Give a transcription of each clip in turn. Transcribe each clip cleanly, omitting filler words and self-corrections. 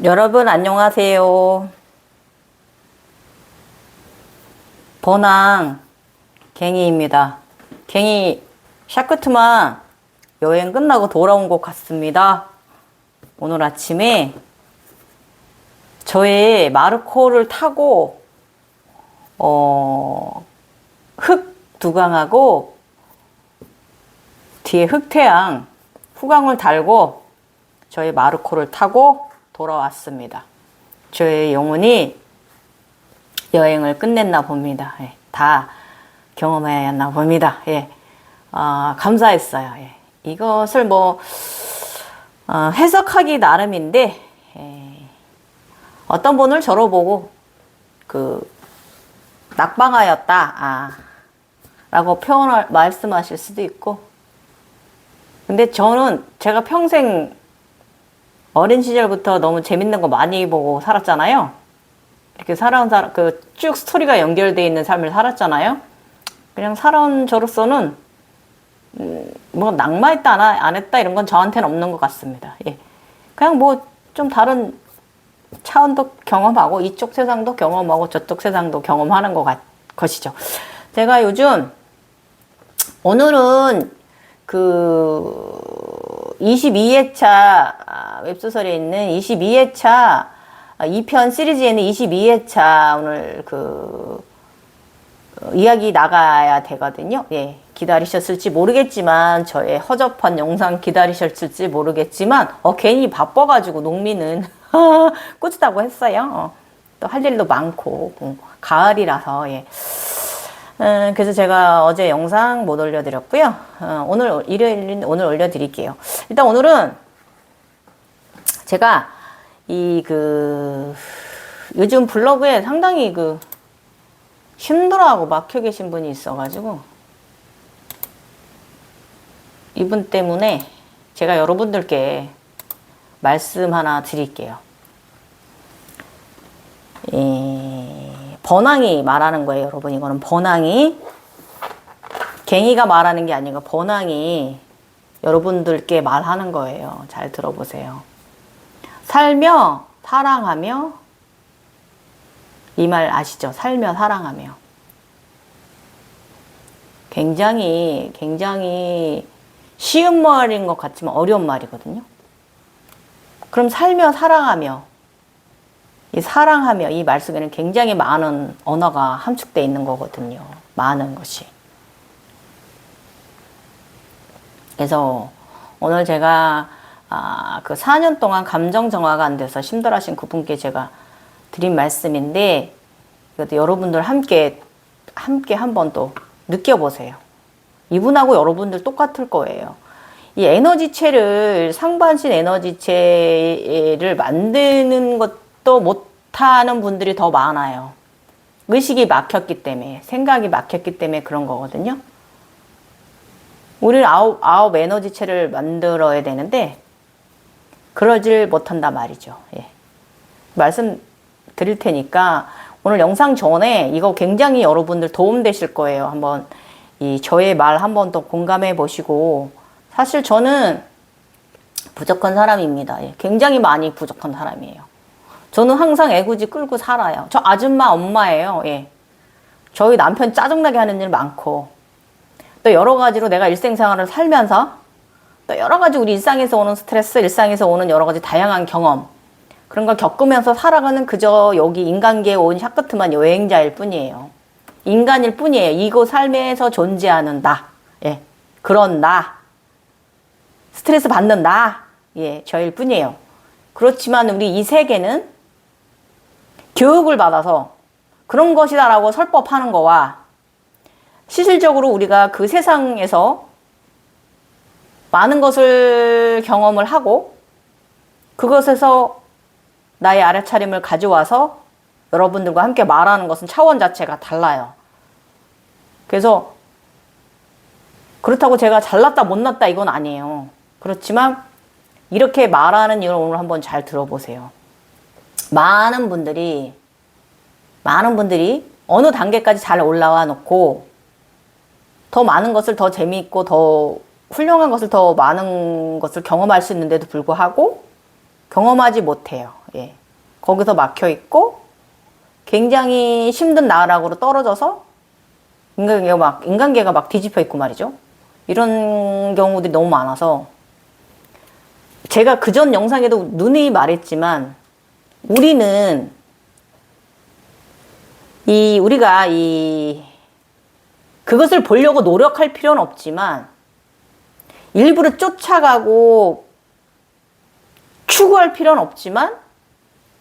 여러분 안녕하세요. 번항 갱이입니다. 갱이 샤크트만 여행 끝나고 돌아온 것 같습니다. 오늘 아침에 저의 마르코를 타고 흑두강하고 뒤에 흑태양 후광을 달고 저의 마르코를 타고 돌아왔습니다. 저의 영혼이 여행을 끝냈나 봅니다. 예, 다 경험해야 했나 봅니다. 예, 감사했어요. 예, 이것을 해석하기 나름인데, 어떤 분을 저로 보고 낙방하였다 라고 말씀하실 수도 있고, 근데 저는 제가 평생 어린 시절부터 너무 재밌는 거 많이 보고 살았잖아요. 이렇게 살아온 쭉 스토리가 연결되어 있는 삶을 살았잖아요. 그냥 살아온 저로서는 낙마했다 안 했다 이런 건 저한테는 없는 것 같습니다. 예. 그냥 좀 다른 차원도 경험하고 이쪽 세상도 경험하고 저쪽 세상도 경험하는 것이죠. 제가 요즘 오늘은 22회차 웹소설에 있는 22회차 2편 시리즈에 있는 22회차 오늘 이야기 나가야 되거든요. 예. 기다리셨을지 모르겠지만 저의 허접한 영상 기다리셨을지 모르겠지만 괜히 바빠가지고 농민은 꾸짖다고 했어요. 또 할 일도 많고 가을이라서 예. 그래서 제가 어제 영상 못 올려드렸고요. 오늘 일요일인 오늘 올려드릴게요. 일단 오늘은 제가 요즘 블로그에 상당히 힘들어하고 막혀 계신 분이 있어가지고 이분 때문에 제가 여러분들께 말씀 하나 드릴게요. 번항이 말하는 거예요, 여러분. 이거는 번항이 갱이가 말하는 게 아니고 번항이 여러분들께 말하는 거예요. 잘 들어보세요. 살며 사랑하며, 이 말 아시죠? 살며 사랑하며. 굉장히 쉬운 말인 것 같지만 어려운 말이거든요. 그럼 살며 사랑하며, 이 사랑하며 이 말 속에는 굉장히 많은 언어가 함축되어 있는 거거든요. 많은 것이. 그래서 오늘 제가 4년 동안 감정 정화가 안 돼서 힘들어하신 그분께 제가 드린 말씀인데, 이것도 여러분들 함께 한번 또 느껴보세요. 이분하고 여러분들 똑같을 거예요. 이 에너지체를, 상반신 에너지체를 만드는 것도 못하는 분들이 더 많아요. 의식이 막혔기 때문에, 생각이 막혔기 때문에 그런 거거든요. 우리는 아홉 에너지체를 만들어야 되는데 그러질 못한단 말이죠. 예. 말씀 드릴 테니까 오늘 영상 전에 이거 굉장히 여러분들 도움 되실 거예요. 한번 저의 말 한번 더 공감해 보시고, 사실 저는 부족한 사람입니다. 예. 굉장히 많이 부족한 사람이에요. 저는 항상 애구지 끌고 살아요. 저 아줌마 엄마예요. 예. 저희 남편 짜증나게 하는 일 많고, 또 여러 가지로 내가 일생생활을 살면서 또 여러 가지 우리 일상에서 오는 스트레스, 일상에서 오는 여러 가지 다양한 경험, 그런 걸 겪으면서 살아가는 그저 여기 인간계에 온 샤크트만 여행자일 뿐이에요. 인간일 뿐이에요. 이곳 삶에서 존재하는 나. 예. 그런 나. 스트레스 받는 나. 예. 저일 뿐이에요. 그렇지만 우리 이 세계는 교육을 받아서 그런 것이다라고 설법하는 거와 실질적으로 우리가 그 세상에서 많은 것을 경험을 하고 그것에서 나의 알아차림을 가져와서 여러분들과 함께 말하는 것은 차원 자체가 달라요. 그래서 그렇다고 제가 잘났다 못났다 이건 아니에요. 그렇지만 이렇게 말하는 이유를 오늘 한번 잘 들어보세요. 많은 분들이 어느 단계까지 잘 올라와 놓고 더 많은 것을 더 재미있고 더 훌륭한 것을 더 많은 것을 경험할 수 있는데도 불구하고 경험하지 못해요. 예. 거기서 막혀 있고 굉장히 힘든 나락으로 떨어져서 인간계가 막 뒤집혀 있고 말이죠. 이런 경우들이 너무 많아서 제가 그전 영상에도 누누이 말했지만 우리는 우리가 그것을 보려고 노력할 필요는 없지만 일부러 쫓아가고 추구할 필요는 없지만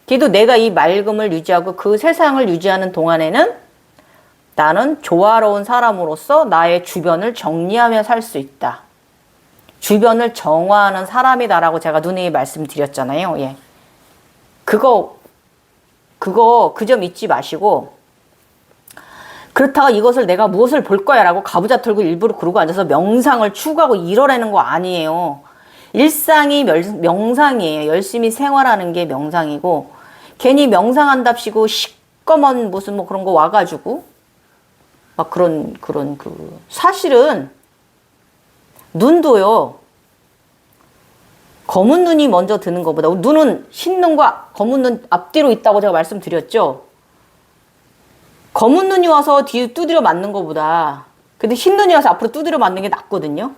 그래도 내가 이 맑음을 유지하고 그 세상을 유지하는 동안에는 나는 조화로운 사람으로서 나의 주변을 정리하며 살 수 있다. 주변을 정화하는 사람이다라고 제가 누누이 말씀드렸잖아요. 예. 그거 그 점 잊지 마시고 그렇다고 이것을 내가 무엇을 볼 거야 라고 가부좌 털고 일부러 그러고 앉아서 명상을 추구하고 이러라는 거 아니에요. 일상이 명상이에요. 열심히 생활하는 게 명상이고 괜히 명상한답시고 시꺼먼 무슨 뭐 그런 거 와가지고 막 사실은 눈도요. 검은 눈이 먼저 드는 것보다 눈은 흰 눈과 검은 눈 앞뒤로 있다고 제가 말씀드렸죠. 검은 눈이 와서 뒤에 두드려 맞는 것보다 근데 흰 눈이 와서 앞으로 두드려 맞는 게 낫거든요.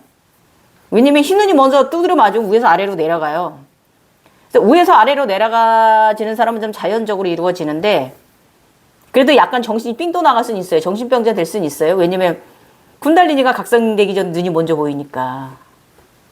왜냐면 흰 눈이 먼저 두드려 맞으면 위에서 아래로 내려가요. 그래서 위에서 아래로 내려가지는 사람은 좀 자연적으로 이루어지는데 그래도 약간 정신이 삥 또 나갈 수는 있어요. 정신병자 될 수는 있어요. 왜냐면 쿤달리니가 각성되기 전 눈이 먼저 보이니까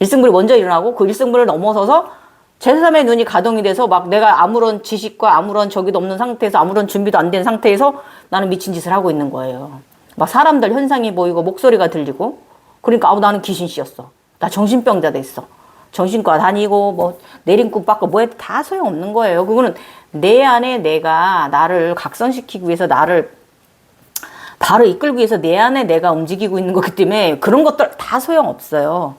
일승불이 먼저 일어나고 그 일승불을 넘어서서 제3의 눈이 가동이 돼서 막 내가 아무런 지식과 아무런 적이도 없는 상태에서 아무런 준비도 안 된 상태에서 나는 미친 짓을 하고 있는 거예요. 막 사람들 현상이 보이고 목소리가 들리고 그러니까 나는 귀신씨였어. 나 정신병자 됐어. 정신과 다니고 뭐 내림꾼 받고 뭐 해도 다 소용없는 거예요. 그거는 내 안에 내가 나를 각성시키기 위해서 나를 바로 이끌기 위해서 내 안에 내가 움직이고 있는 거기 때문에 그런 것들 다 소용없어요.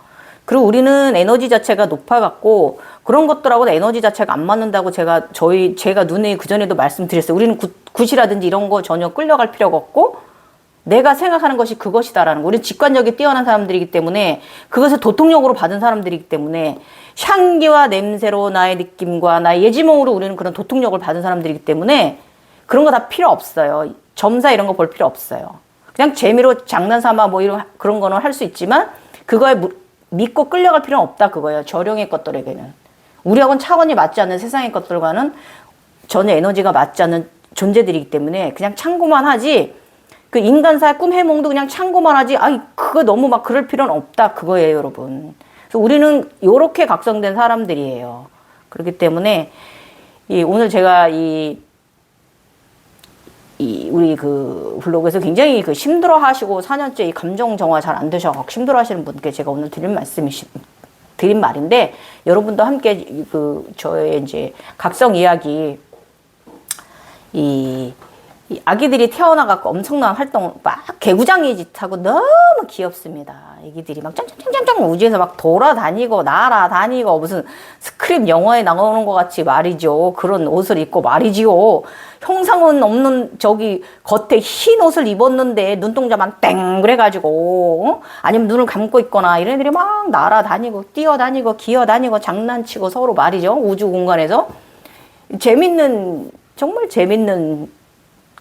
그리고 우리는 에너지 자체가 높아갖고 그런 것들하고는 에너지 자체가 안 맞는다고 제가 눈에 그전에도 말씀드렸어요. 우리는 굿이라든지 이런 거 전혀 끌려갈 필요가 없고 내가 생각하는 것이 그것이다라는 거. 우리는 직관력이 뛰어난 사람들이기 때문에 그것을 도통력으로 받은 사람들이기 때문에 향기와 냄새로 나의 느낌과 나의 예지몽으로 우리는 그런 도통력을 받은 사람들이기 때문에 그런 거 다 필요 없어요. 점사 이런 거 볼 필요 없어요. 그냥 재미로 장난삼아 뭐 이런 그런 거는 할 수 있지만 그거에 믿고 끌려갈 필요는 없다 그거예요. 저령의 것들에게는. 우리하고는 차원이 맞지 않는 세상의 것들과는 전혀 에너지가 맞지 않는 존재들이기 때문에 그냥 참고만 하지 그 인간사의 꿈 해몽도 그냥 참고만 하지 그거 너무 막 그럴 필요는 없다 그거예요 여러분. 그래서 우리는 요렇게 각성된 사람들이에요. 그렇기 때문에 오늘 제가 우리 그 블로그에서 굉장히 그 힘들어 하시고 4년째 이 감정 정화 잘 안 되셔서 힘들어 하시는 분께 제가 오늘 드린 말인데 여러분도 함께 저의 이제 각성 이야기 이 아기들이 태어나갖고 엄청난 활동 막 개구장이 짓하고 너무 귀엽습니다. 아기들이 막 짱짱짱짱 우주에서 막 돌아다니고 날아다니고 무슨 스크립 영화에 나오는 것 같이 말이죠. 그런 옷을 입고 말이지요. 형상은 없는 겉에 흰 옷을 입었는데 눈동자만 땡 그래가지고 아니면 눈을 감고 있거나 이런 애들이 막 날아다니고 뛰어다니고 기어다니고 장난치고 서로 말이죠. 우주 공간에서 정말 재밌는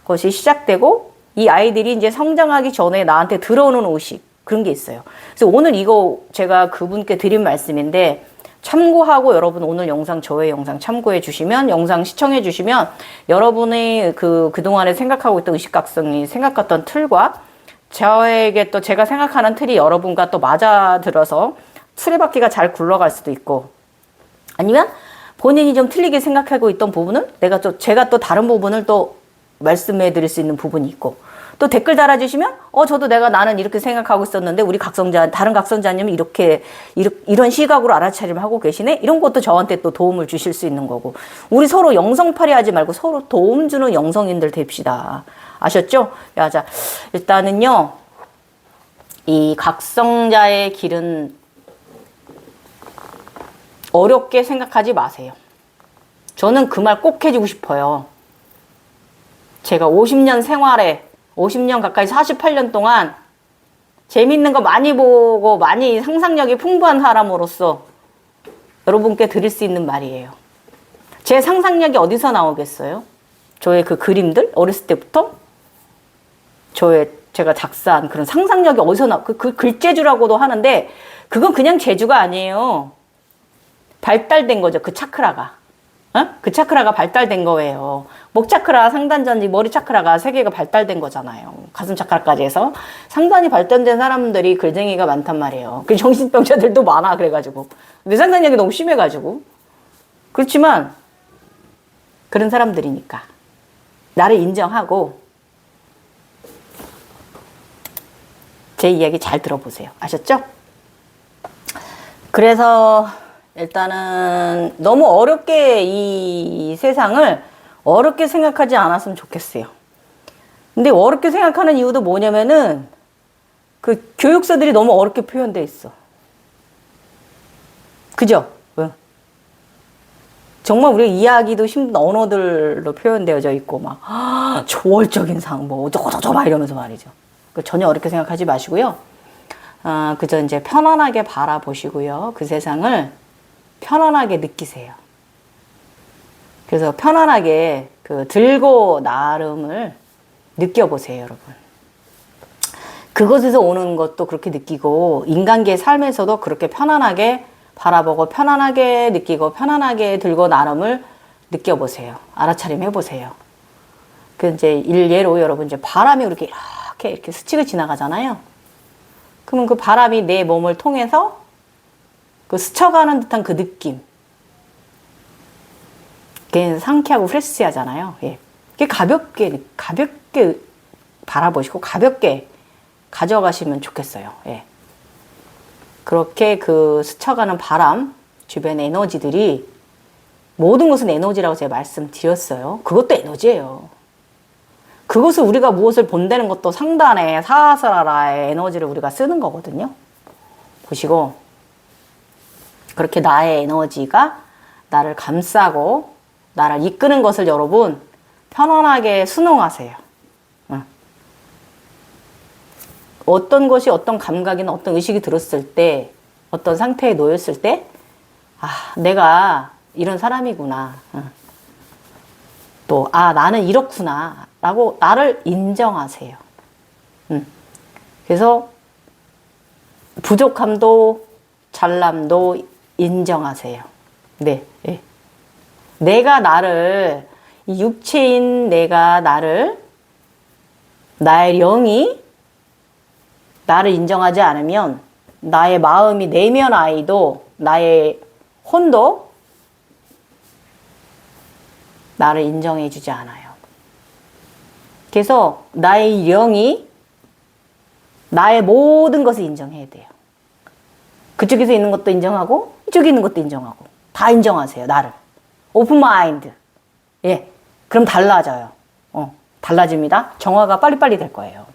것이 시작되고 이 아이들이 이제 성장하기 전에 나한테 들어오는 의식 그런 게 있어요. 그래서 오늘 이거 제가 그분께 드린 말씀인데 참고하고 여러분 오늘 저의 영상 참고해 주시면 영상 시청해 주시면 여러분의 그동안에 생각하고 있던 의식각성이 생각했던 틀과 저에게 또 제가 생각하는 틀이 여러분과 또 맞아들어서 수레바퀴가 잘 굴러갈 수도 있고 아니면 본인이 좀 틀리게 생각하고 있던 부분은 제가 또 다른 부분을 또 말씀해 드릴 수 있는 부분이 있고 또 댓글 달아주시면 나는 이렇게 생각하고 있었는데 우리 다른 각성자님은 이런 시각으로 알아차림을 하고 계시네 이런 것도 저한테 또 도움을 주실 수 있는 거고 우리 서로 영성팔이 하지 말고 서로 도움 주는 영성인들 됩시다. 아셨죠? 자 일단은요 이 각성자의 길은 어렵게 생각하지 마세요. 저는 그 말 꼭 해주고 싶어요. 제가 50년 생활에 50년 가까이 48년 동안 재밌는 거 많이 보고 많이 상상력이 풍부한 사람으로서 여러분께 드릴 수 있는 말이에요. 제 상상력이 어디서 나오겠어요? 저의 그 그림들? 어렸을 때부터? 제가 작사한 그런 상상력이 어디서 그 글재주라고도 하는데, 그건 그냥 재주가 아니에요. 발달된 거죠. 그 차크라가. 어? 그 차크라가 발달된 거예요. 목 차크라, 상단전지, 머리 차크라가 세 개가 발달된 거잖아요. 가슴 차크라까지 해서. 상단이 발달된 사람들이 글쟁이가 많단 말이에요. 그 정신병자들도 많아, 그래가지고. 내 상상력이 너무 심해가지고. 그렇지만, 그런 사람들이니까. 나를 인정하고, 제 이야기 잘 들어보세요. 아셨죠? 그래서 일단은 너무 어렵게 이 세상을 어렵게 생각하지 않았으면 좋겠어요. 근데 어렵게 생각하는 이유도 뭐냐면은 그 교육서들이 너무 어렵게 표현되어 있어. 그죠? 정말 우리가 이해하기도 힘든 언어들로 표현되어져 있고 막 초월적인 상 뭐 어쩌고저쩌고 막 이러면서 말이죠. 전혀 어렵게 생각하지 마시고요. 그저 이제 편안하게 바라보시고요. 그 세상을 편안하게 느끼세요. 그래서 편안하게 그 들고 나름을 느껴보세요, 여러분. 그것에서 오는 것도 그렇게 느끼고, 인간계의 삶에서도 그렇게 편안하게 바라보고, 편안하게 느끼고, 편안하게 들고 나름을 느껴보세요. 알아차림 해보세요. 그 이제 예로 여러분 이제 바람이 이렇게 스치고 지나가잖아요. 그러면 그 바람이 내 몸을 통해서 그 스쳐가는 듯한 그 느낌. 그게 상쾌하고 프레시하잖아요. 예. 그게 가볍게 바라보시고 가볍게 가져가시면 좋겠어요. 예. 그렇게 그 스쳐가는 바람, 주변 에너지들이 모든 것은 에너지라고 제가 말씀드렸어요. 그것도 에너지예요. 그것을 우리가 무엇을 본다는 것도 상단에 사하스라라의 에너지를 우리가 쓰는 거거든요. 보시고 그렇게 나의 에너지가 나를 감싸고 나를 이끄는 것을 여러분 편안하게 순응하세요. 어떤 것이 어떤 감각이나 어떤 의식이 들었을 때 어떤 상태에 놓였을 때 내가 이런 사람이구나. 또 나는 이렇구나 라고 나를 인정하세요. 그래서 부족함도 잘남도 인정하세요. 네. 네. 내가 나를 이 육체인 내가 나의 영이 나를 인정하지 않으면 나의 마음이 내면 아이도 나의 혼도 나를 인정해 주지 않아요. 그래서 나의 영이 나의 모든 것을 인정해야 돼요. 그쪽에서 있는 것도 인정하고 이쪽에 있는 것도 인정하고 다 인정하세요. 나를. 오픈 마인드. 예. 그럼 달라져요. 달라집니다. 정화가 빨리빨리 될 거예요.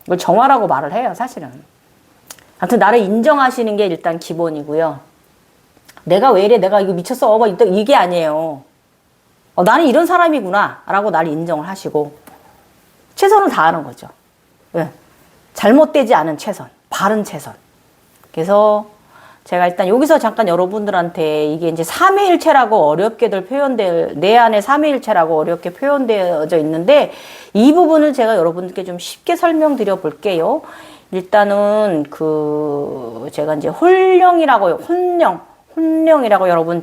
이걸 정화라고 말을 해요, 사실은. 아무튼 나를 인정하시는 게 일단 기본이고요. 내가 왜 이래? 내가 이거 미쳤어? 이게 아니에요. 나는 이런 사람이구나 라고 나를 인정을 하시고 최선을 다하는 거죠. 네. 잘못되지 않은 최선, 바른 최선. 그래서 제가 일단 여기서 잠깐 여러분들한테 이게 이제 삼위일체라고 내 안에 삼위일체라고 어렵게 표현되어져 있는데 이 부분을 제가 여러분들께 좀 쉽게 설명드려 볼게요. 일단은 제가 이제 혼령이라고 여러분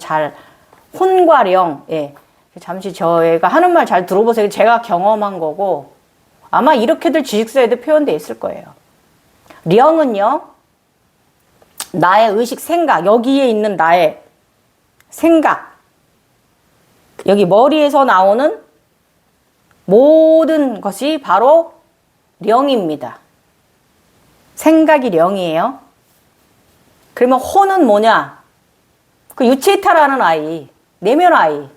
혼과 령, 예. 잠시 저희가 하는 말 잘 들어보세요. 제가 경험한 거고 아마 이렇게들 지식서에도 표현되어 있을 거예요. 령은요. 나의 의식, 생각, 여기에 있는 나의 생각, 여기 머리에서 나오는 모든 것이 바로 령입니다. 생각이 령이에요. 그러면 혼은 뭐냐? 그 유체이타라는 아이, 내면 아이,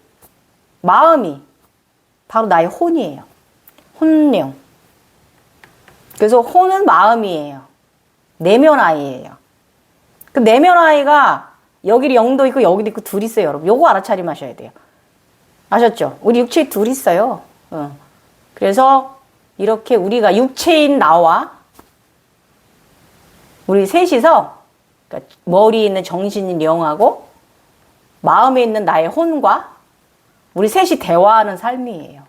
마음이 바로 나의 혼이에요. 혼령. 그래서 혼은 마음이에요. 내면 아이예요. 그 내면 아이가 여기 영도 있고 여기도 있고 둘 있어요, 여러분. 요거 알아차림하셔야 돼요. 아셨죠? 우리 육체에 둘 있어요. 그래서 이렇게 우리가 육체인 나와 우리 셋이서 그러니까 머리에 있는 정신인 영하고 마음에 있는 나의 혼과 우리 셋이 대화하는 삶이에요.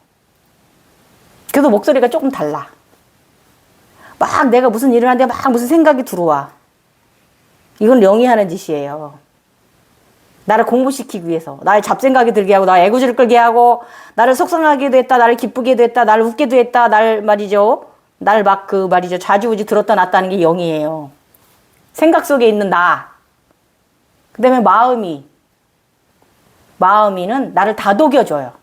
그래도 목소리가 조금 달라. 막 내가 무슨 일을 하는데 막 무슨 생각이 들어와. 이건 영이 하는 짓이에요. 나를 공부시키기 위해서, 나의 잡생각이 들게 하고, 나의 애구지를 끌게 하고, 나를 속상하게도 했다, 나를 기쁘게도 했다, 나를 웃게도 했다, 날 말이죠. 날 막 말이죠. 좌지우지 들었다 놨다는 게 영이에요. 생각 속에 있는 나. 그 다음에 마음이는 나를 다독여줘요.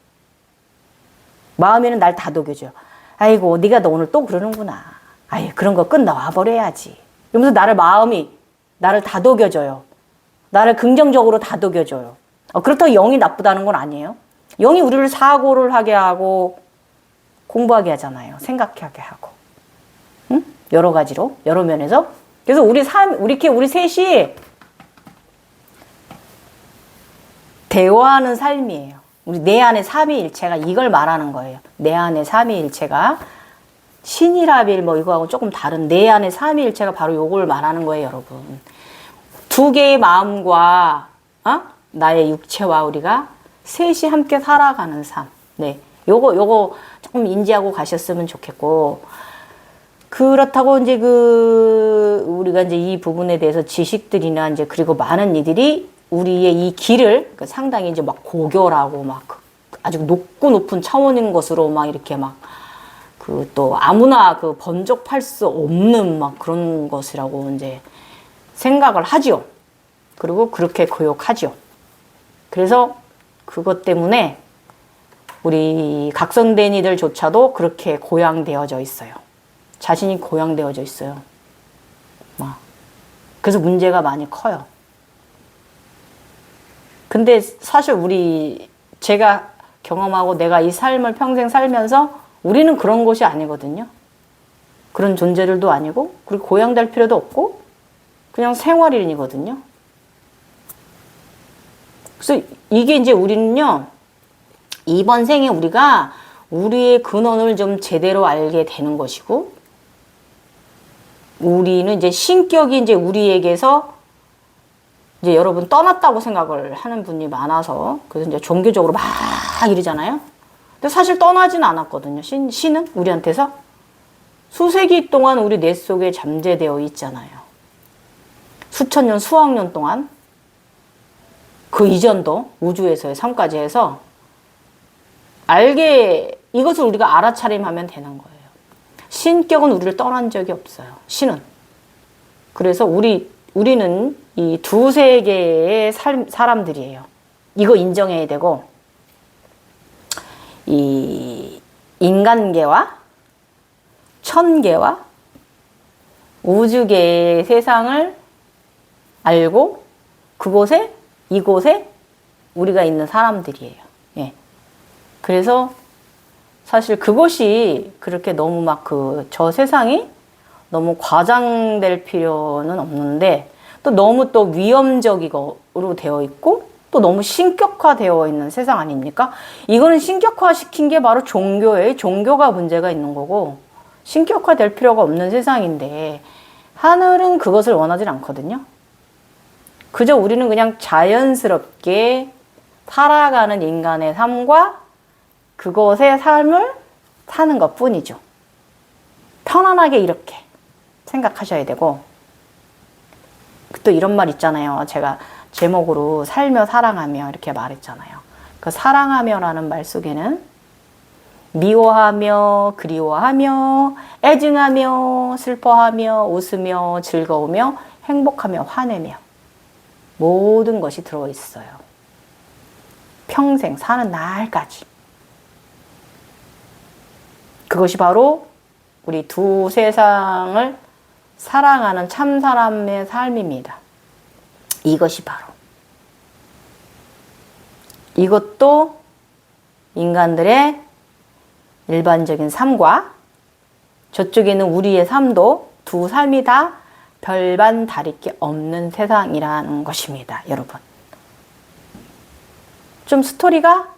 마음이는 날 다독여줘요. 아이고, 네가 너 오늘 또 그러는구나. 아이, 그런 거 끝나와 버려야지. 이러면서 마음이 나를 다독여줘요. 나를 긍정적으로 다독여줘요. 그렇다고 영이 나쁘다는 건 아니에요. 영이 우리를 사고를 하게 하고 공부하게 하잖아요. 생각하게 하고. 응? 여러 가지로, 여러 면에서. 그래서 우리 셋이 대화하는 삶이에요. 우리 내 안의 삼위일체가 이걸 말하는 거예요. 내 안의 삼위일체가 신이라빌 이거하고 조금 다른 내 안의 삼위일체가 바로 요걸 말하는 거예요, 여러분. 두 개의 마음과 나의 육체와 우리가 셋이 함께 살아가는 삶. 네, 요거 조금 인지하고 가셨으면 좋겠고, 그렇다고 이제 우리가 이제 이 부분에 대해서 지식들이나 이제 그리고 많은 이들이 우리의 이 길을 상당히 이제 막 고결하고 막 아주 높은 차원인 것으로 막 이렇게 막 또 아무나 번쩍할 수 없는 막 그런 것이라고 이제 생각을 하지요. 그리고 그렇게 교육하지요. 그래서 그것 때문에 우리 각성된 이들조차도 그렇게 고양되어져 있어요. 자신이 고양되어져 있어요. 그래서 문제가 많이 커요. 근데 사실 제가 경험하고 내가 이 삶을 평생 살면서 우리는 그런 것이 아니거든요. 그런 존재들도 아니고, 그리고 고양될 필요도 없고, 그냥 생활인이거든요. 그래서 이게 이제 우리는요, 이번 생에 우리가 우리의 근원을 좀 제대로 알게 되는 것이고, 우리는 이제 신격이 이제 우리에게서 이제 여러분 떠났다고 생각을 하는 분이 많아서, 그래서 이제 종교적으로 막 이러잖아요. 근데 사실 떠나진 않았거든요. 신은 우리한테서 수세기 동안 우리 뇌 속에 잠재되어 있잖아요. 수천 년, 수억 년 동안. 그 이전도 우주에서의 삶까지 해서 이것을 우리가 알아차림하면 되는 거예요. 신격은 우리를 떠난 적이 없어요. 신은. 그래서 우리는 이 두세 개의 사람들이에요. 이거 인정해야 되고, 이 인간계와 천계와 우주계의 세상을 알고 이곳에 우리가 있는 사람들이에요. 예. 그래서 사실 그것이 그렇게 너무 저 세상이 너무 과장될 필요는 없는데, 또 너무 또 위험적으로 되어 있고, 또 너무 신격화되어 있는 세상 아닙니까? 이거는 신격화시킨 게 바로 종교예요. 종교가 문제가 있는 거고, 신격화될 필요가 없는 세상인데, 하늘은 그것을 원하지 않거든요. 그저 우리는 그냥 자연스럽게 살아가는 인간의 삶과 그것의 삶을 사는 것 뿐이죠. 편안하게 이렇게 생각하셔야 되고, 또 이런 말 있잖아요. 제가 제목으로 살며 사랑하며 이렇게 말했잖아요. 그 사랑하며라는 말 속에는 미워하며 그리워하며 애증하며 슬퍼하며 웃으며 즐거우며 행복하며 화내며 모든 것이 들어있어요. 평생 사는 날까지. 그것이 바로 우리 두 세상을 사랑하는 참 사람의 삶입니다. 이것이 바로. 이것도 인간들의 일반적인 삶과 저쪽에 있는 우리의 삶도 두 삶이 다 별반 다를 게 없는 세상이라는 것입니다, 여러분. 좀 스토리가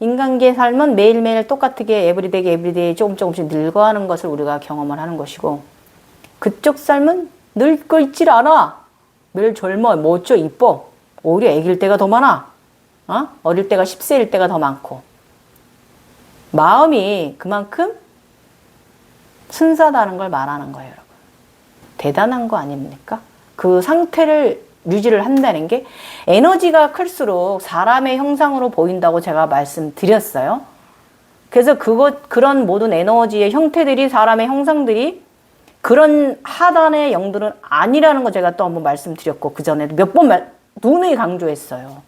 인간계의 삶은 매일매일 똑같게 에브리데이 조금씩 늙어가는 것을 우리가 경험을 하는 것이고, 그쪽 삶은 늙고 있질 않아. 매일 젊어, 멋져, 이뻐. 오히려 애길 때가 더 많아. 어릴 때가 10세일 때가 더 많고. 마음이 그만큼 순수하다는 걸 말하는 거예요, 여러분. 대단한 거 아닙니까? 그 상태를 유지를 한다는 게 에너지가 클수록 사람의 형상으로 보인다고 제가 말씀드렸어요. 그래서 그런 모든 에너지의 형태들이 사람의 형상들이 그런 하단의 영들은 아니라는 거 제가 또 한번 말씀드렸고 그 전에도 몇 번 누누이 강조했어요.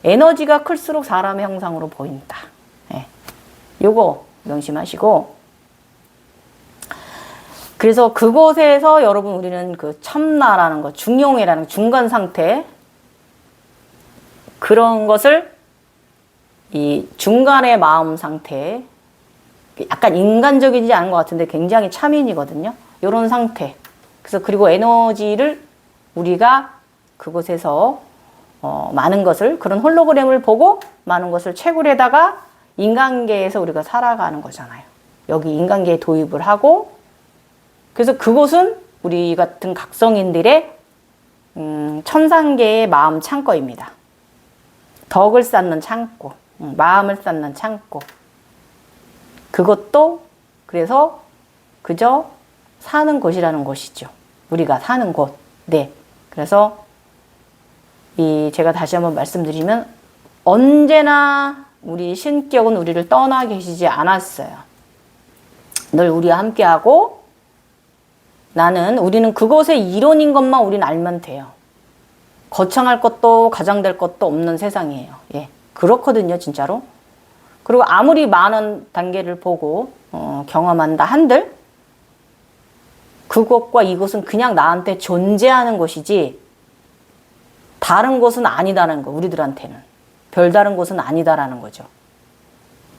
에너지가 클수록 사람의 형상으로 보인다. 예. 요거 명심하시고 그래서 그곳에서 여러분 우리는 그 참나라는 것, 중용이라는 중간 상태 그런 것을 이 중간의 마음 상태 약간 인간적이지 않은 것 같은데 굉장히 참인이거든요. 이런 상태. 그래서 그리고 에너지를 우리가 그곳에서 많은 것을 그런 홀로그램을 보고 많은 것을 채굴에다가 인간계에서 우리가 살아가는 거잖아요. 여기 인간계에 도입을 하고 그래서 그곳은 우리 같은 각성인들의 천상계의 마음 창고입니다. 덕을 쌓는 창고, 마음을 쌓는 창고. 그것도 그래서 그저 사는 곳이라는 곳이죠. 우리가 사는 곳. 네. 그래서 제가 다시 한번 말씀드리면 언제나 우리 신격은 우리를 떠나 계시지 않았어요. 늘 우리와 함께하고 우리는 그것의 이론인 것만 우리는 알면 돼요. 거창할 것도 가장될 것도 없는 세상이에요. 예. 그렇거든요, 진짜로. 그리고 아무리 많은 단계를 보고 경험한다 한들 그것과 이것은 그냥 나한테 존재하는 것이지 다른 것은 아니다라는 거, 우리들한테는. 별다른 것은 아니다라는 거죠.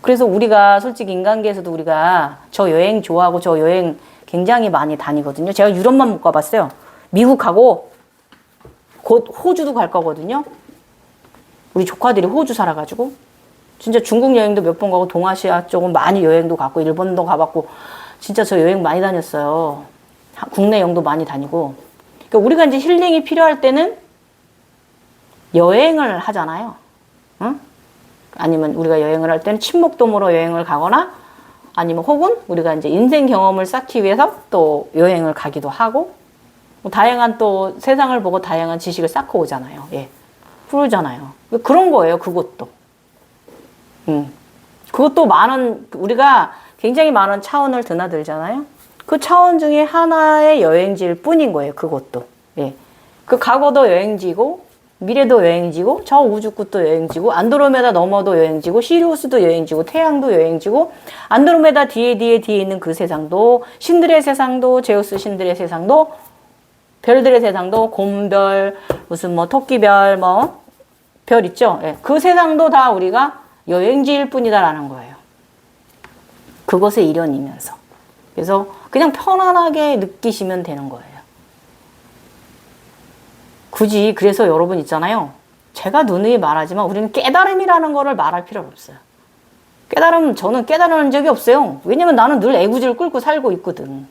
그래서 우리가 솔직히 인간계에서도 우리가 저 여행 좋아하고 저 여행 굉장히 많이 다니거든요. 제가 유럽만 못 가봤어요. 미국 가고 곧 호주도 갈 거거든요. 우리 조카들이 호주 살아가지고 진짜 중국 여행도 몇 번 가고 동아시아 쪽은 많이 여행도 갔고 일본도 가봤고 진짜 저 여행 많이 다녔어요. 국내 여행도 많이 다니고. 그러니까 우리가 이제 힐링이 필요할 때는 여행을 하잖아요. 응? 아니면 우리가 여행을 할 때는 친목도모로 여행을 가거나 아니면 혹은 우리가 이제 인생 경험을 쌓기 위해서 또 여행을 가기도 하고 뭐 다양한 또 세상을 보고 다양한 지식을 쌓고 오잖아요. 예. 그러잖아요. 그런 거예요. 그것도. 그것도 우리가 굉장히 많은 차원을 드나들잖아요. 그 차원 중에 하나의 여행지일 뿐인 거예요. 그것도. 예. 그 과거도 여행지고 미래도 여행지고 저 우주끝도 여행지고 안드로메다 너머도 여행지고 시리우스도 여행지고 태양도 여행지고 안드로메다 뒤에 있는 그 세상도 신들의 세상도 제우스 신들의 세상도 별들의 세상도 곰별 무슨 뭐 토끼별 뭐 별 있죠. 예. 그 세상도 다 우리가 여행지일 뿐이다라는 거예요. 그것의 일원이면서. 그래서 그냥 편안하게 느끼시면 되는 거예요. 굳이 그래서 여러분 있잖아요. 제가 누누이 말하지만 우리는 깨달음이라는 거를 말할 필요가 없어요. 저는 깨달은 적이 없어요. 왜냐면 나는 늘 애구지를 끌고 살고 있거든.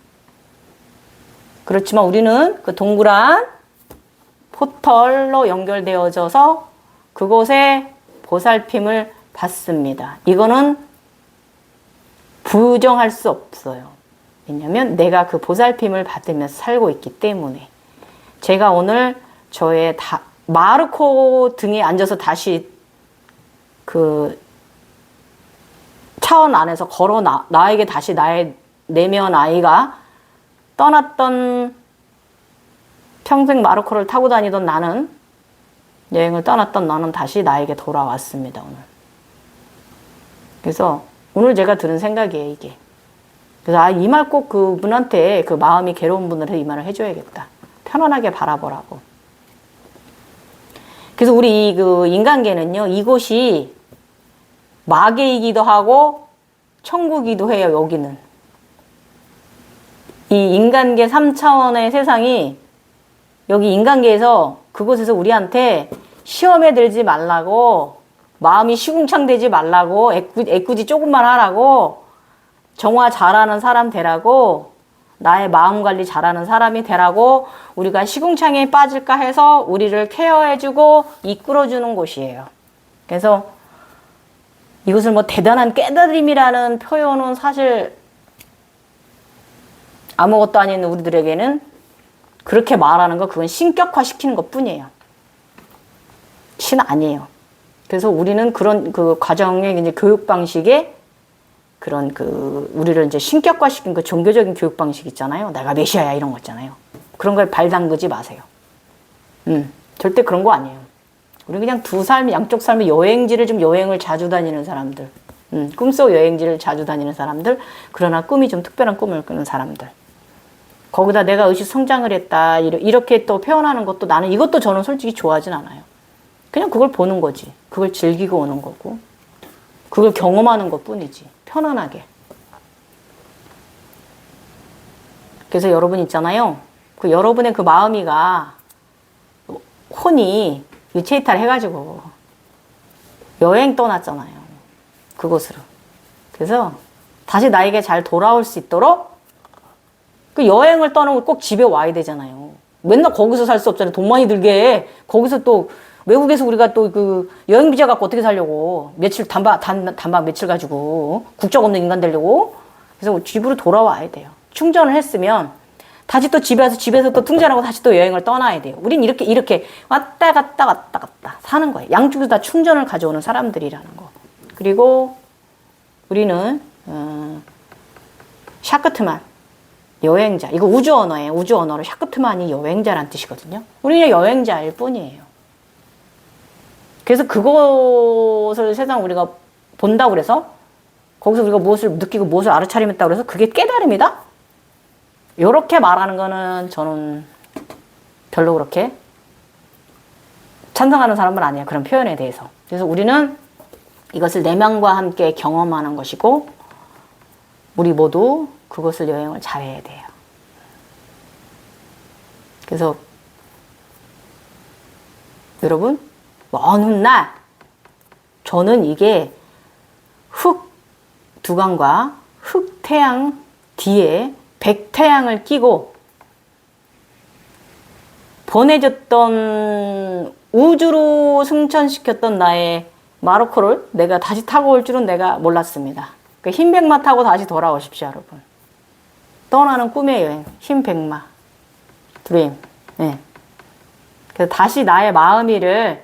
그렇지만 우리는 그 동그란 포털로 연결되어져서 그곳에 보살핌을 받습니다. 이거는 부정할 수 없어요. 왜냐면 내가 그 보살핌을 받으면서 살고 있기 때문에. 제가 오늘 저의 마르코 등에 앉아서 다시 그 차원 안에서 걸어 나에게 다시 나의 내면 아이가 떠났던 평생 마르코를 타고 다니던 나는 여행을 떠났던 나는 다시 나에게 돌아왔습니다. 오늘. 그래서 오늘 제가 들은 생각이에요. 이게. 그래서 이 말 꼭 그분한테 그 마음이 괴로운 분들한테 이 말을 해줘야겠다. 편안하게 바라보라고. 그래서 우리 그 인간계는요. 이곳이 마계이기도 하고 천국이기도 해요. 여기는. 이 인간계 3차원의 세상이 여기 인간계에서 그곳에서 우리한테 시험에 들지 말라고 마음이 시궁창되지 말라고 애꾸지 조금만 하라고 정화 잘하는 사람 되라고 나의 마음 관리 잘하는 사람이 되라고 우리가 시궁창에 빠질까 해서 우리를 케어해주고 이끌어주는 곳이에요. 그래서 이것을 뭐 대단한 깨달음이라는 표현은 사실 아무것도 아닌 우리들에게는 그렇게 말하는 거 그건 신격화 시키는 것 뿐이에요. 신 아니에요. 그래서 우리는 그런 그 과정의 이제 교육 방식에 그런 그 우리를 이제 신격화 시킨 그 종교적인 교육 방식 있잖아요. 내가 메시아야 이런 거 있잖아요. 그런 걸 발 담그지 마세요. 절대 그런 거 아니에요. 우리 그냥 두 삶, 양쪽 삶의 여행지를 좀 여행을 자주 다니는 사람들. 꿈속 여행지를 자주 다니는 사람들. 그러나 꿈이 좀 특별한 꿈을 꾸는 사람들. 거기다 내가 의식 성장을 했다. 이렇게 또 표현하는 것도 나는 이것도 저는 솔직히 좋아하진 않아요. 그냥 그걸 보는 거지. 그걸 즐기고 오는 거고. 그걸 경험하는 것 뿐이지. 편안하게. 그래서 여러분 있잖아요. 그 여러분의 그 마음이가 혼이 유체이탈 해가지고 여행 떠났잖아요. 그곳으로. 그래서 다시 나에게 잘 돌아올 수 있도록 그 여행을 떠나고 꼭 집에 와야 되잖아요. 맨날 거기서 살 수 없잖아요. 돈 많이 들게 해. 거기서 또 외국에서 우리가 또 그 여행 비자 갖고 어떻게 살려고. 며칠 단박 며칠 가지고 국적 없는 인간 되려고. 그래서 집으로 돌아와야 돼요. 충전을 했으면 다시 또 집에 와서 집에서 또 충전하고 다시 또 여행을 떠나야 돼요. 우린 이렇게 왔다 갔다 사는 거예요. 양쪽에서 다 충전을 가져오는 사람들이라는 거. 그리고 우리는 샤크트만 여행자. 이거 우주 언어예요. 우주 언어로 샤크트만이 여행자란 뜻이거든요. 우리는 여행자일 뿐이에요. 그래서 그것을 세상 우리가 본다고 그래서 거기서 우리가 무엇을 느끼고 무엇을 알아차림했다고 그래서 그게 깨달음이다? 요렇게 말하는 거는 저는 별로 그렇게 찬성하는 사람은 아니에요. 그런 표현에 대해서. 그래서 우리는 이것을 내면과 함께 경험하는 것이고 우리 모두 그것을 여행을 잘해야 돼요. 그래서 여러분 어느 날 저는 이게 흑 두광과 흑 태양 뒤에 백태양을 끼고 보내줬던 우주로 승천시켰던 나의 마르코를 내가 다시 타고 올 줄은 내가 몰랐습니다. 그 흰 백마 타고 다시 돌아오십시오, 여러분. 떠나는 꿈의 여행, 흰 백마, 드림. 네. 그래서 다시 나의 마음이를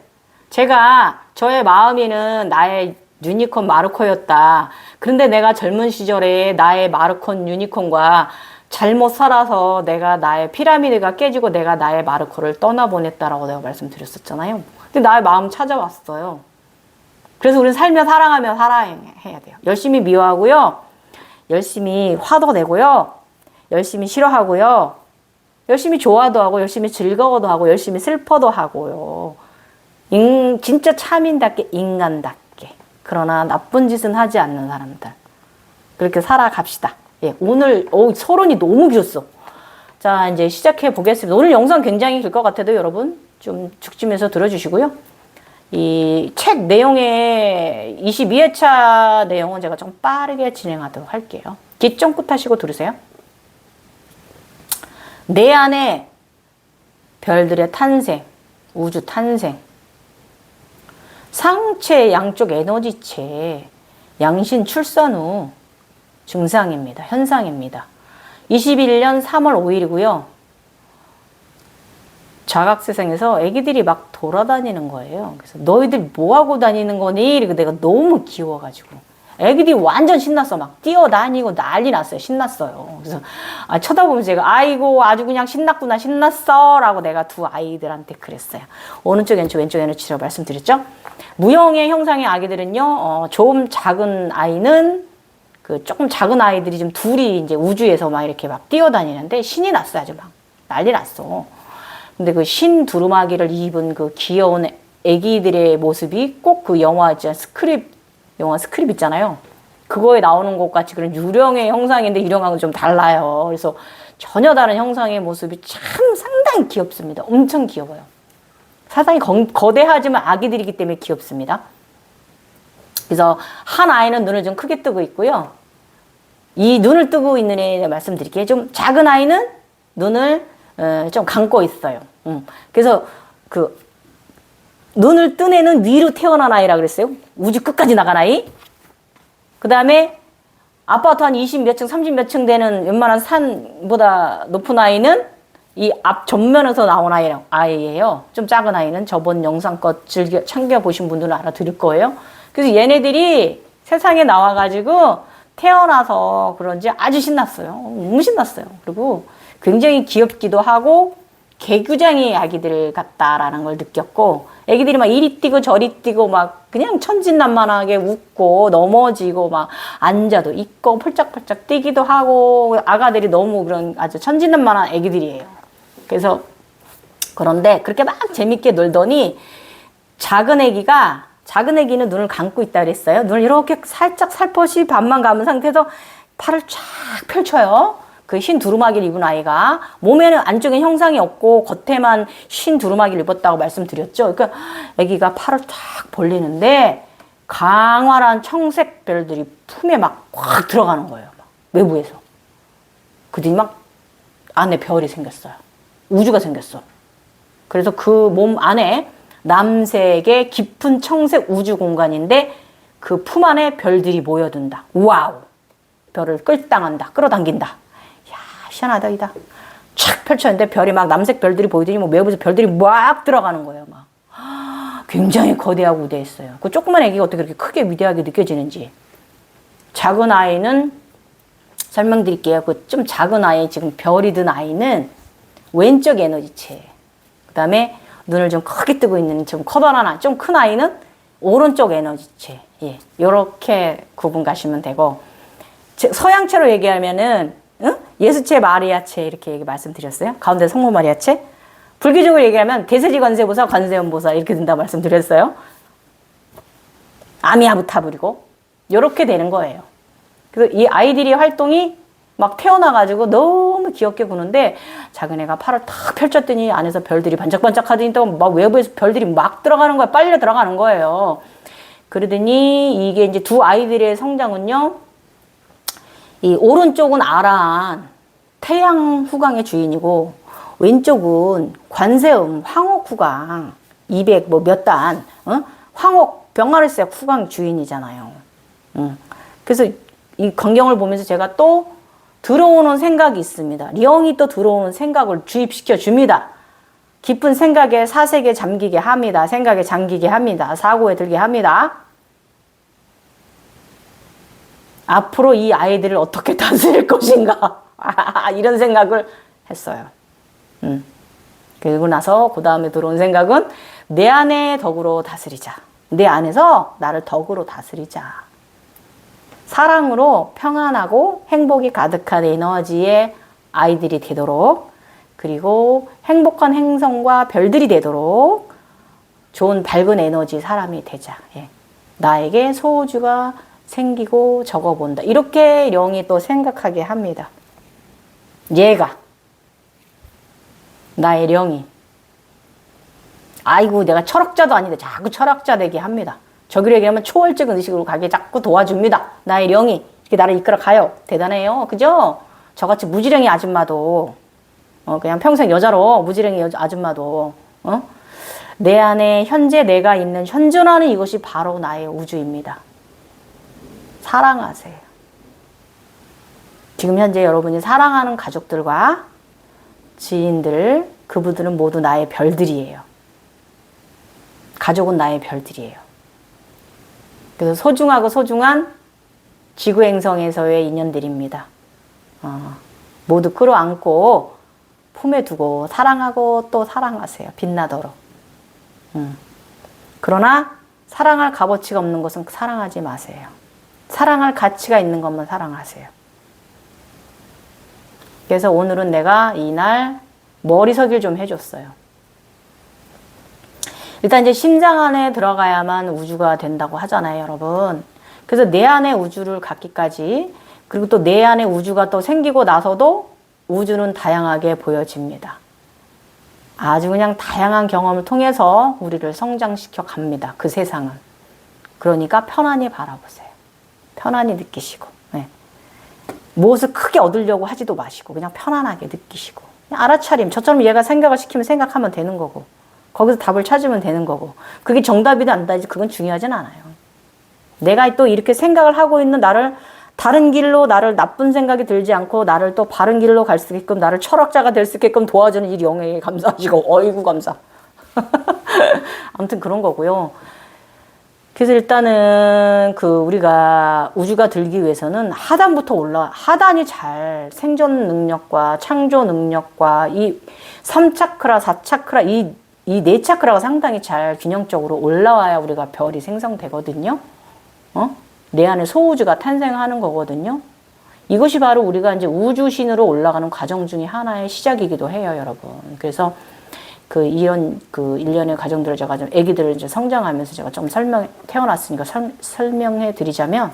저의 마음이는 나의 유니콘 마르코였다. 그런데 내가 젊은 시절에 나의 마르콘 유니콘과 잘못 살아서 내가 나의 피라미드가 깨지고 내가 나의 마르코를 떠나보냈다라고 내가 말씀드렸었잖아요. 근데 나의 마음 찾아왔어요. 그래서 우리는 살며 사랑하며 살아야 돼요. 열심히 미워하고요. 열심히 화도 내고요. 열심히 싫어하고요. 열심히 좋아도 하고 열심히 즐거워도 하고 열심히 슬퍼도 하고요. 진짜 참인답게 인간답게. 그러나 나쁜 짓은 하지 않는 사람들. 그렇게 살아갑시다. 예, 오늘 서론이 너무 길었어. 자, 이제 시작해 보겠습니다. 오늘 영상 굉장히 길 것 같아도 여러분 좀 죽심해서 들어주시고요. 이 책 내용의 22회차 내용은 제가 좀 빠르게 진행하도록 할게요. 귀 쫑긋 하시고 들으세요. 내 안에 별들의 탄생, 우주 탄생, 상체 양쪽 에너지체, 양신 출산 후 증상입니다. 현상입니다. 21년 3월 5일이고요. 자각세상에서 애기들이 막 돌아다니는 거예요. 그래서 너희들 뭐하고 다니는 거니? 이러고 내가 너무 귀여워가지고. 애기들이 완전 신났어. 막 뛰어다니고 난리 났어요. 신났어요. 그래서 쳐다보면서 제가 아이고 아주 그냥 신났구나 신났어 라고 내가 두 아이들한테 그랬어요. 오른쪽 왼쪽 에너지라고 말씀드렸죠. 무형의 형상의 아기들은요. 좀 작은 아이는 그 조금 작은 아이들이 좀 둘이 이제 우주에서 막 이렇게 막 뛰어다니는데 신이 났어요. 아주 막 난리 났어. 근데 그 신 두루마기를 입은 그 귀여운 애기들의 모습이 꼭 그 영화 영화 스크립 있잖아요. 그거에 나오는 것 같이 그런 유령의 형상인데 유령하고는 좀 달라요. 그래서 전혀 다른 형상의 모습이 참 상당히 귀엽습니다. 엄청 귀여워요. 상당히 거대하지만 아기들이기 때문에 귀엽습니다. 그래서 한 아이는 눈을 좀 크게 뜨고 있고요. 이 눈을 뜨고 있는 애 말씀드릴게요. 좀 작은 아이는 눈을 좀 감고 있어요. 그래서 그 눈을 뜬 애는 위로 태어난 아이라 그랬어요. 우주 끝까지 나간 아이. 그 다음에 아파트 한 20 몇 층, 30 몇 층 되는 웬만한 산보다 높은 아이는 이 앞 전면에서 나온 아이예요. 좀 작은 아이는 저번 영상 거 챙겨보신 분들은 알아들을 거예요. 그래서 얘네들이 세상에 나와가지고 태어나서 그런지 아주 신났어요. 너무 신났어요. 그리고 굉장히 귀엽기도 하고 개구쟁이 아기들 같다라는 걸 느꼈고, 애기들이 막 이리 뛰고 저리 뛰고 막 그냥 천진난만하게 웃고 넘어지고 막 앉아도 있고 펄짝펄짝 뛰기도 하고, 아가들이 너무 그런 아주 천진난만한 애기들이에요. 그래서 그런데 그렇게 막 재밌게 놀더니 작은 애기는 눈을 감고 있다 그랬어요. 눈을 이렇게 살짝 살포시 반만 감은 상태에서 팔을 쫙 펼쳐요. 그 흰 두루마기를 입은 아이가. 몸에는 안쪽에 형상이 없고 겉에만 흰 두루마기를 입었다고 말씀드렸죠. 그러니까 아기가 팔을 쫙 벌리는데 강활한 청색 별들이 품에 막 확 들어가는 거예요. 막 외부에서. 그뒤 막 안에 별이 생겼어요. 우주가 생겼어. 그래서 그 몸 안에 남색의 깊은 청색 우주 공간인데 그 품 안에 별들이 모여든다. 와우. 별을 끌어당긴다. 야, 희한하다, 이다. 촥 펼쳤는데 별이 막 남색 별들이 보이더니 뭐 외부에서 별들이 막 들어가는 거예요, 막. 굉장히 거대하고 위대했어요. 그 조그만 애기가 어떻게 그렇게 크게 위대하게 느껴지는지. 작은 아이는 설명드릴게요. 그 좀 작은 아이, 지금 별이 든 아이는 왼쪽 에너지체. 그 다음에 눈을 좀 크게 뜨고 있는 좀 커다란, 좀 큰 아이는 오른쪽 에너지체. 예, 요렇게 구분 가시면 되고, 서양체로 얘기하면은, 응? 예수체, 마리아체 이렇게 말씀드렸어요. 가운데 성모 마리아체. 불교적으로 얘기하면 대세지 관세보살, 관세음보살 이렇게 된다고 말씀드렸어요. 아미아부타불이고 요렇게 되는 거예요. 그래서 이 아이들이 활동이 막 태어나가지고 너무 귀엽게 구는데, 작은 애가 팔을 탁 펼쳤더니 안에서 별들이 반짝반짝 하더니 또 막 외부에서 별들이 막 들어가는 거야. 빨려 들어가는 거예요. 그러더니 이게 이제 두 아이들의 성장은요, 이 오른쪽은 아라한 태양 후광의 주인이고, 왼쪽은 관세음 황옥 후광 200 뭐 몇 단, 황옥 병아리색 후광 주인이잖아요. 그래서 이 광경을 보면서 제가 또 들어오는 생각이 있습니다. 령이 또 들어오는 생각을 주입시켜 줍니다. 깊은 생각에 사색에 잠기게 합니다. 생각에 잠기게 합니다. 사고에 들게 합니다. 앞으로 이 아이들을 어떻게 다스릴 것인가 이런 생각을 했어요. 그리고 나서 그 다음에 들어온 생각은 내 안에 덕으로 다스리자. 내 안에서 나를 덕으로 다스리자. 사랑으로 평안하고 행복이 가득한 에너지의 아이들이 되도록, 그리고 행복한 행성과 별들이 되도록 좋은 밝은 에너지 사람이 되자. 예. 나에게 소우주가 생기고 적어본다. 이렇게 령이 또 생각하게 합니다. 얘가, 나의 령이. 아이고, 내가 철학자도 아닌데 자꾸 철학자 되게 합니다. 저기로 얘기하면 초월적인 의식으로 가게 자꾸 도와줍니다. 나의 령이 이렇게 나를 이끌어 가요. 대단해요. 그죠? 저같이 무지랭이 아줌마도, 그냥 평생 여자로 무지랭이 아줌마도, 내 안에 현재 내가 있는 현존하는 이것이 바로 나의 우주입니다. 사랑하세요. 지금 현재 여러분이 사랑하는 가족들과 지인들, 그분들은 모두 나의 별들이에요. 가족은 나의 별들이에요. 그래서 소중하고 소중한 지구행성에서의 인연들입니다. 모두 끌어안고 품에 두고 사랑하고 또 사랑하세요. 빛나도록. 그러나 사랑할 값어치가 없는 것은 사랑하지 마세요. 사랑할 가치가 있는 것만 사랑하세요. 그래서 오늘은 내가 이날 머리서기를 좀 해줬어요. 일단 이제 심장 안에 들어가야만 우주가 된다고 하잖아요, 여러분. 그래서 내 안에 우주를 갖기까지, 그리고 또 내 안에 우주가 또 생기고 나서도 우주는 다양하게 보여집니다. 아주 그냥 다양한 경험을 통해서 우리를 성장시켜 갑니다. 그 세상은. 그러니까 편안히 바라보세요. 편안히 느끼시고. 네. 무엇을 크게 얻으려고 하지도 마시고 그냥 편안하게 느끼시고. 그냥 알아차림. 저처럼 얘가 생각을 시키면 생각하면 되는 거고. 거기서 답을 찾으면 되는 거고. 그게 정답이든 아니든 그건 중요하진 않아요. 내가 또 이렇게 생각을 하고 있는 나를 다른 길로 나를 나쁜 생각이 들지 않고 나를 또 바른 길로 갈 수 있게끔 나를 철학자가 될 수 있게끔 도와주는 이 영에 감사하시고 어이구 감사. 아무튼 그런 거고요. 그래서 일단은 우리가 우주가 들기 위해서는 하단부터 하단이 잘 생존 능력과 창조 능력과 이 3차크라, 4차크라, 이 4차크라가 상당히 잘 균형적으로 올라와야 우리가 별이 생성되거든요. 내 안에 소우주가 탄생하는 거거든요. 이것이 바로 우리가 이제 우주신으로 올라가는 과정 중에 하나의 시작이기도 해요, 여러분. 그래서 이런 일련의 과정들을 제가 좀 애기들을 이제 성장하면서 제가 좀 태어났으니까 설명해 드리자면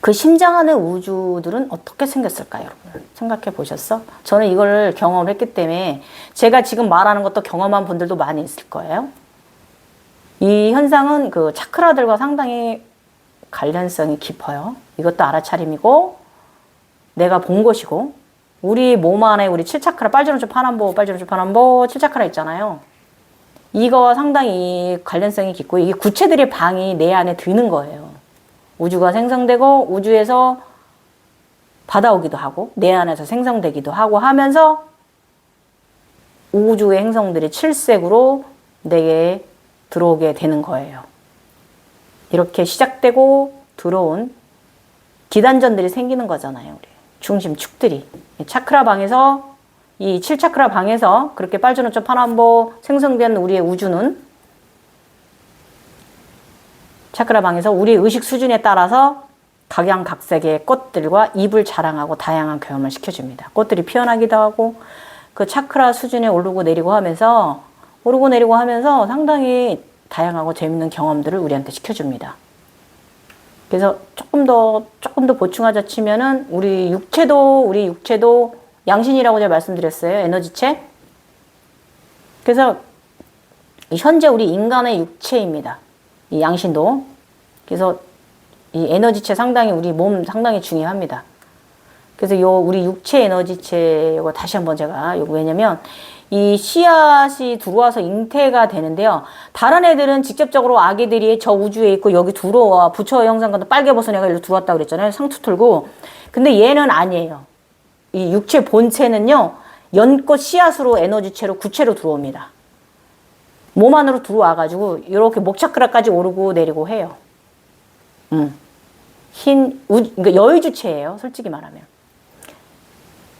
그 심장 안의 우주들은 어떻게 생겼을까요, 여러분? 생각해 보셨어? 저는 이걸 경험을 했기 때문에 제가 지금 말하는 것도 경험한 분들도 많이 있을 거예요. 이 현상은 차크라들과 상당히 관련성이 깊어요. 이것도 알아차림이고 내가 본 것이고 우리 몸 안에 우리 7차크라 빨주노초 파남보 7차크라 있잖아요. 이거와 상당히 관련성이 깊고 이게 구체들의 방이 내 안에 드는 거예요. 우주가 생성되고 우주에서 받아오기도 하고 내 안에서 생성되기도 하고 하면서 우주의 행성들이 7색으로 내게 들어오게 되는 거예요. 이렇게 시작되고 들어온 기단전들이 생기는 거잖아요. 우리 중심축들이. 차크라 방에서 이 7차크라 방에서 그렇게 빨주노초 파남보 생성된 우리의 우주는 차크라 방에서 우리의 의식 수준에 따라서 각양각색의 꽃들과 잎을 자랑하고 다양한 경험을 시켜줍니다. 꽃들이 피어나기도 하고 그 차크라 수준에 오르고 내리고 하면서 상당히 다양하고 재밌는 경험들을 우리한테 시켜줍니다. 그래서 조금 더 보충하자 치면은 우리 육체도 양신이라고 제가 말씀드렸어요. 에너지체. 그래서 현재 우리 인간의 육체입니다. 이 양신도. 그래서 이 에너지체 상당히 우리 몸 상당히 중요합니다. 그래서 우리 육체 에너지체 이거 다시 한번 제가 왜냐면 이 씨앗이 들어와서 잉태가 되는데요. 다른 애들은 직접적으로 아기들이 저 우주에 있고 여기 들어와 부처 형상과도 빨개 벗은 애가 일로 들어왔다고 그랬잖아요. 상투 틀고. 근데 얘는 아니에요. 이 육체 본체는요. 연꽃 씨앗으로 에너지체로 구체로 들어옵니다. 몸 안으로 들어와가지고 이렇게 목차크라까지 오르고 내리고 해요. 그러니까 여의주체예요. 솔직히 말하면.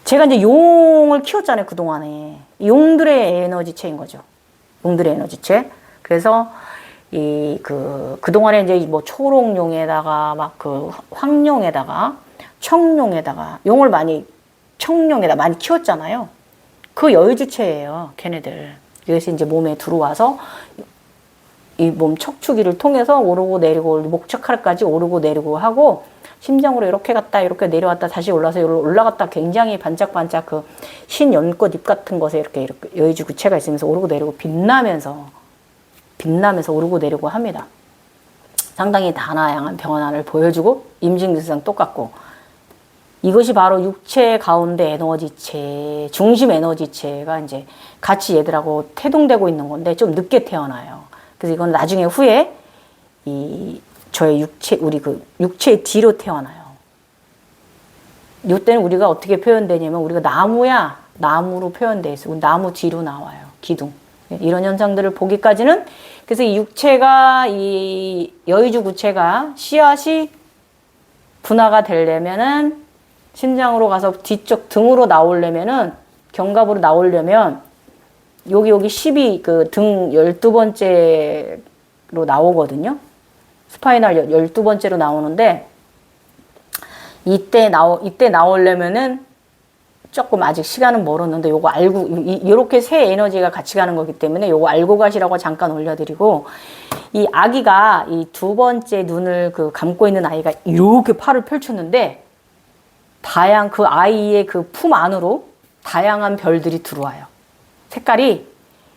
제가 이제 용을 키웠잖아요, 그동안에. 용들의 에너지체인 거죠. 용들의 에너지체. 그래서, 그동안에 이제 초록용에다가, 황용에다가, 청용에다가, 청룡에다 많이 키웠잖아요. 그 여유주체예요, 걔네들. 그래서 이제 몸에 들어와서, 이 몸 척추기를 통해서 오르고 내리고, 목차카라까지 오르고 내리고 하고, 심장으로 이렇게 갔다 이렇게 내려왔다 다시 올라서 올라갔다 굉장히 반짝반짝 흰 연꽃 잎 같은 것에 이렇게 여의주 구체가 있으면서 오르고 내리고 빛나면서 오르고 내리고 합니다. 상당히 다양한 변화를 보여주고 임진근상 똑같고 이것이 바로 육체 가운데 에너지체 중심 에너지체가 이제 같이 얘들하고 태동되고 있는 건데 좀 늦게 태어나요. 그래서 이건 나중에 후에 저의 육체의 뒤로 태어나요. 이때는 우리가 어떻게 표현되냐면, 우리가 나무로 표현돼 있어. 나무 뒤로 나와요. 기둥. 이런 현상들을 보기까지는, 그래서 이 육체가, 이 여의주 구체가 씨앗이 분화가 되려면은, 심장으로 가서 뒤쪽 등으로 나오려면은, 견갑으로 나오려면, 여기 12, 등 12번째로 나오거든요. 스파이널 12번째로 나오는데 이때 나오려면은 조금 아직 시간은 멀었는데 요거 알고 이렇게 세 에너지가 같이 가는 거기 때문에 요거 알고 가시라고 잠깐 올려드리고 이 아기가 이 두 번째 눈을 감고 있는 아이가 이렇게 팔을 펼쳤는데 그 아이의 품 안으로 다양한 별들이 들어와요. 색깔이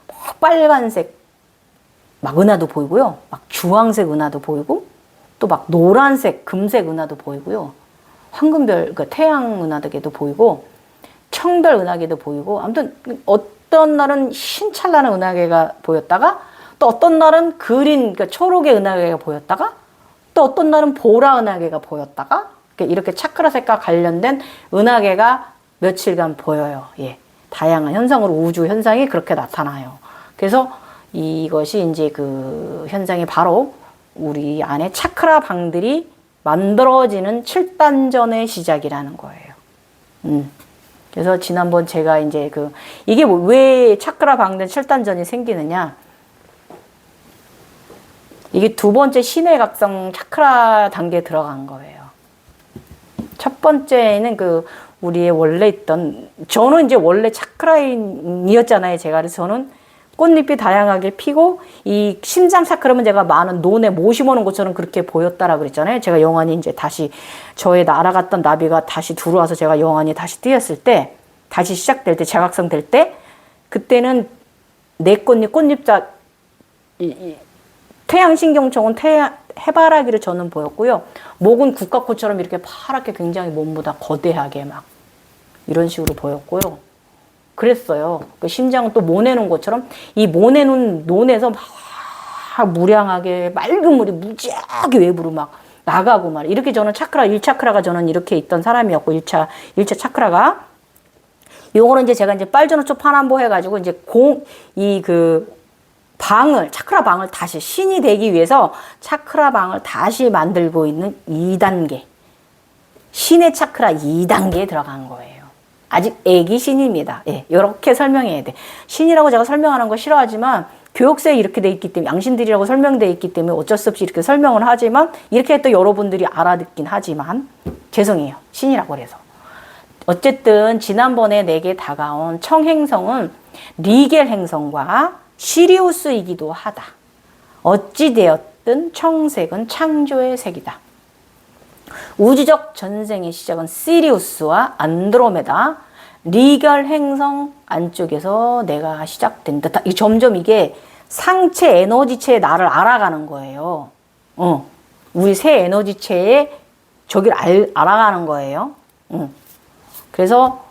막 빨간색 막 은하도 보이고요. 막 주황색 은하도 보이고 또 막 노란색, 금색 은하도 보이고요. 황금별, 태양 은하계도 보이고 청별 은하계도 보이고 아무튼 어떤 날은 신찬란한 은하계가 보였다가 또 어떤 날은 그린, 그러니까 초록의 은하계가 보였다가 또 어떤 날은 보라 은하계가 보였다가 이렇게 차크라 색과 관련된 은하계가 며칠간 보여요. 예. 다양한 현상으로 우주 현상이 그렇게 나타나요. 그래서 이것이 이제 그 현상이 바로 우리 안에 차크라 방들이 만들어지는 7단전의 시작이라는 거예요. 그래서 지난번 제가 이제 이게 왜 차크라 방들 7단전이 생기느냐. 이게 두 번째 신의 각성 차크라 단계에 들어간 거예요. 첫 번째는 우리의 원래 있던, 저는 이제 원래 차크라인이었잖아요. 제가. 그래서 저는 꽃잎이 다양하게 피고, 이 심장 차크라면 제가 많은 논에 못 심어놓은 것처럼 그렇게 보였다라 그랬잖아요. 제가 영원히 이제 다시 저의 날아갔던 나비가 다시 들어와서 제가 영원히 다시 뛰었을 때, 다시 시작될 때, 재각성될 때, 그때는 내 꽃잎 태양신경총은 해바라기를 저는 보였고요. 목은 국화꽃처럼 이렇게 파랗게 굉장히 몸보다 거대하게 막 이런 식으로 보였고요. 그랬어요. 그 심장은 또 모내놓은 것처럼 이 모내놓은 논에서 막 무량하게 맑은 물이 무지하게 외부로 막 나가고 막 이렇게 저는 1차크라가 저는 이렇게 있던 사람이었고 1차 차크라가 요거는 이제 제가 이제 빨주노초 파남보 해가지고 이제 차크라 방을 다시 신이 되기 위해서 차크라 방을 다시 만들고 있는 2단계. 신의 차크라 2단계에 들어간 거예요. 아직 애기 신입니다. 예, 이렇게 설명해야 돼. 신이라고 제가 설명하는 거 싫어하지만 교육서에 이렇게 돼 있기 때문에 양신들이라고 설명돼 있기 때문에 어쩔 수 없이 이렇게 설명을 하지만 이렇게 또 여러분들이 알아듣긴 하지만 죄송해요. 신이라고 그래서. 어쨌든 지난번에 내게 다가온 청행성은 리겔 행성과 시리우스이기도 하다. 어찌되었든 청색은 창조의 색이다. 우주적 전생의 시작은 시리우스와 안드로메다, 리겔 행성 안쪽에서 내가 시작된 듯하다. 점점 이게 상체 에너지체의 나를 알아가는 거예요. 우리 새 에너지체의 저기를 알아가는 거예요. 그래서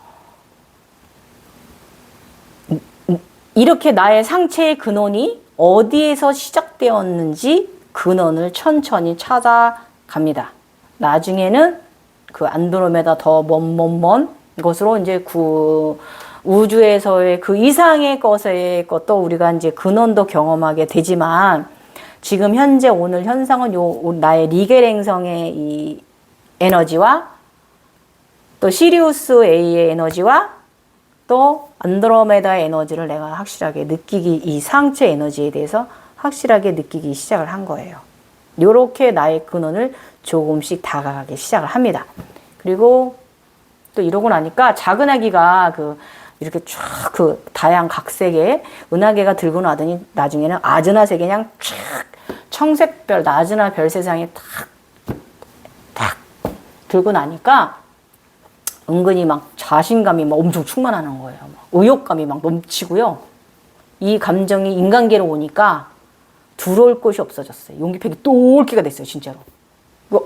이렇게 나의 상체의 근원이 어디에서 시작되었는지 근원을 천천히 찾아갑니다. 나중에는 그 안드로메다 더 먼 것으로 이제 우주에서의 그 이상의 것도 우리가 이제 근원도 경험하게 되지만 지금 현재 오늘 현상은 나의 리겔 행성의 이 에너지와 또 시리우스 A의 에너지와 또 안드로메다의 에너지를 내가 확실하게 이 상체 에너지에 대해서 확실하게 느끼기 시작을 한 거예요. 요렇게 나의 근원을 조금씩 다가가기 시작을 합니다. 그리고 또 이러고 나니까 작은 아기가 이렇게 쫙 다양 각색의 은하계가 들고 나더니 나중에는 아즈나색이 그냥 쫙 청색별, 아즈나 별 세상에 딱 들고 나니까 은근히 막 자신감이 막 엄청 충만하는 거예요. 막 의욕감이 막 넘치고요. 이 감정이 인간계로 오니까 들어올 곳이 없어졌어요. 용기팩이 똘끼가 됐어요, 진짜로.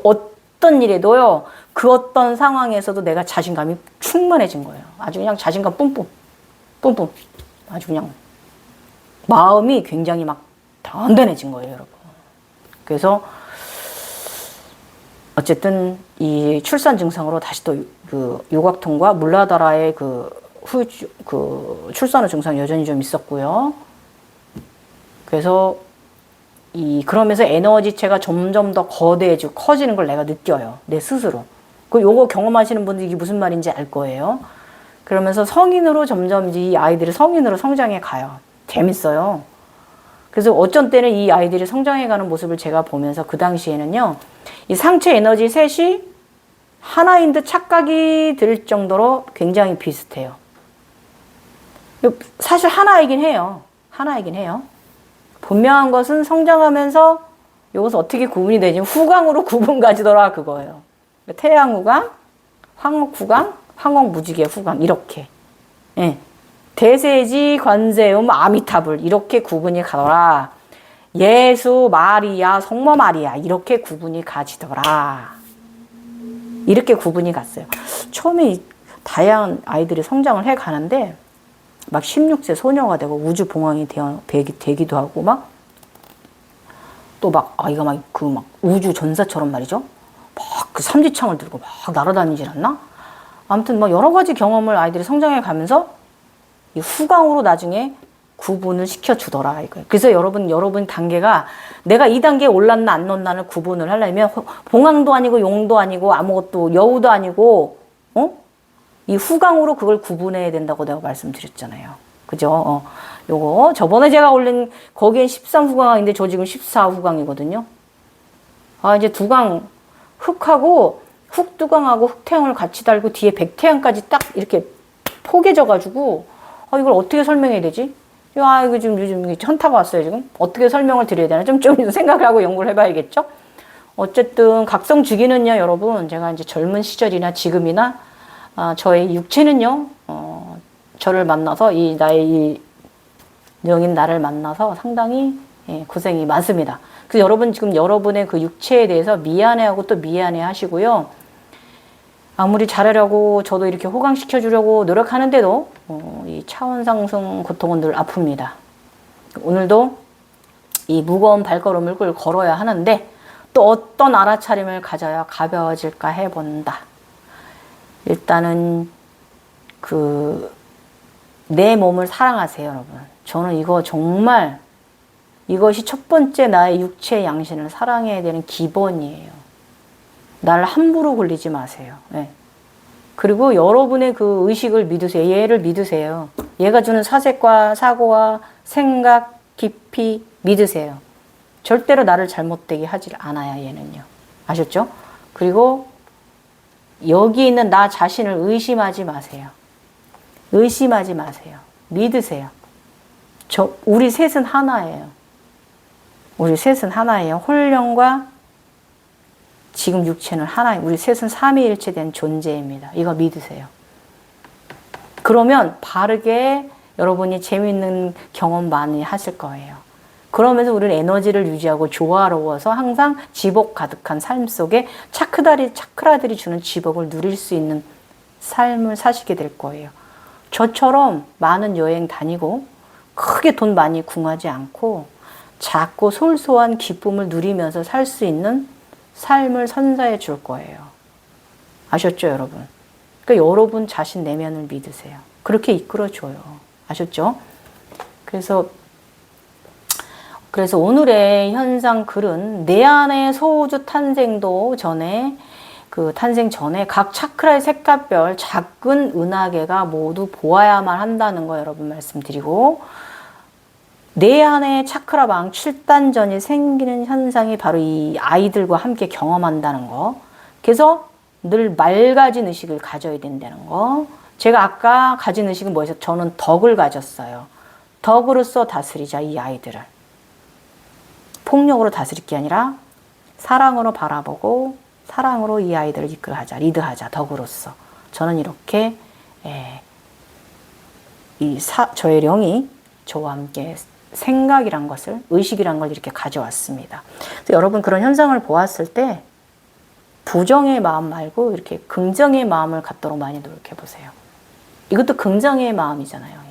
어떤 일에도요, 그 어떤 상황에서도 내가 자신감이 충만해진 거예요. 아주 그냥 자신감 뿜뿜. 아주 그냥 마음이 굉장히 막 단단해진 거예요, 여러분. 그래서 어쨌든 이 출산 증상으로 다시 또 요각통과 물라다라의 출산후 증상 여전히 좀 있었고요. 그래서 그러면서 에너지체가 점점 더 거대해지고 커지는 걸 내가 느껴요. 내 스스로. 요거 경험하시는 분들 이게 무슨 말인지 알 거예요. 그러면서 성인으로 점점 이 아이들이 성인으로 성장해 가요. 재밌어요. 그래서 어쩐 때는 이 아이들이 성장해가는 모습을 제가 보면서 그 당시에는요, 이 상체 에너지 셋이 하나인 듯 착각이 들 정도로 굉장히 비슷해요. 사실 하나이긴 해요. 분명한 것은 성장하면서 이것은 어떻게 구분이 되지? 후광으로 구분 가지더라 그거예요. 태양 후광, 황옥 후광, 황옥 무지개 후광 이렇게. 예. 대세지, 관세음, 아미타불 이렇게 구분이 가더라. 예수, 마리아, 성모 마리아 이렇게 구분이 가지더라. 이렇게 구분이 갔어요. 처음에 다양한 아이들이 성장을 해 가는데 막 16세 소녀가 되고 우주 봉황이 되기도 하고 막 또 막 아이가 막 그 막 우주 전사처럼 말이죠. 막 그 삼지창을 들고 막 날아다니질 않나? 아무튼 뭐 여러 가지 경험을 아이들이 성장해 가면서 이 후광으로 나중에 구분을 시켜주더라 이거예요. 그래서 여러분 단계가 내가 이 단계에 올랐나 안 올랐나를 구분을 하려면 봉황도 아니고 용도 아니고 아무것도 여우도 아니고 이 후광으로 그걸 구분해야 된다고 내가 말씀드렸잖아요. 그죠? 요거 저번에 제가 올린 거기엔 13후광인데 저 지금 14후광이거든요. 아 이제 두광 흑하고 흑두광하고 흑태양을 같이 달고 뒤에 백태양까지 딱 이렇게 포개져 가지고 이걸 어떻게 설명해야 되지? 야, 이거 지금 요즘 현타가 왔어요, 지금. 어떻게 설명을 드려야 되나? 좀 생각을 하고 연구를 해봐야겠죠? 어쨌든, 각성주기는요, 여러분, 제가 이제 젊은 시절이나 지금이나, 저의 육체는요, 저를 만나서, 나의 영인 나를 만나서 상당히, 고생이 많습니다. 그래서 여러분, 지금 여러분의 그 육체에 대해서 미안해하고 또 미안해 하시고요. 아무리 잘하려고 저도 이렇게 호강시켜주려고 노력하는데도 이 차원상승 고통은 늘 아픕니다. 오늘도 이 무거운 발걸음을 걸어야 하는데 또 어떤 알아차림을 가져야 가벼워질까 해본다. 일단은 내 몸을 사랑하세요, 여러분. 저는 이거 정말 이것이 첫 번째 나의 육체 양신을 사랑해야 되는 기본이에요. 나를 함부로 굴리지 마세요. 네. 그리고 여러분의 그 의식을 믿으세요. 얘를 믿으세요. 얘가 주는 사색과 사고와 생각, 깊이 믿으세요. 절대로 나를 잘못되게 하질 않아요, 얘는요. 아셨죠? 그리고 여기 있는 나 자신을 의심하지 마세요. 의심하지 마세요. 믿으세요. 우리 셋은 하나예요. 우리 셋은 하나예요. 홀령과 지금 육체는 하나예요. 우리 셋은 삼위일체된 존재입니다. 이거 믿으세요. 그러면 바르게 여러분이 재미있는 경험 많이 하실 거예요. 그러면서 우리는 에너지를 유지하고 조화로워서 항상 지복 가득한 삶 속에 차크라들이 주는 지복을 누릴 수 있는 삶을 사시게 될 거예요. 저처럼 많은 여행 다니고 크게 돈 많이 궁하지 않고 작고 솔소한 기쁨을 누리면서 살 수 있는 삶을 선사해 줄 거예요. 아셨죠, 여러분? 그러니까 여러분 자신 내면을 믿으세요. 그렇게 이끌어줘요. 아셨죠? 그래서 오늘의 현상 글은 내 안의 소우주 탄생도 전에 탄생 전에 각 차크라의 색깔별 작은 은하계가 모두 보아야만 한다는 거 여러분 말씀드리고 내 안에 차크라방 7단전이 생기는 현상이 바로 이 아이들과 함께 경험한다는 거. 그래서 늘 맑아진 의식을 가져야 된다는 거. 제가 아까 가진 의식은 뭐였어요? 저는 덕을 가졌어요. 덕으로서 다스리자 이 아이들을. 폭력으로 다스릴 게 아니라 사랑으로 바라보고 사랑으로 이 아이들을 이끌어가자. 리드하자. 덕으로서. 저는 이렇게 저의 영이 저와 함께 생각이란 것을, 의식이란 걸 이렇게 가져왔습니다. 그래서 여러분 그런 현상을 보았을 때 부정의 마음 말고 이렇게 긍정의 마음을 갖도록 많이 노력해 보세요. 이것도 긍정의 마음이잖아요.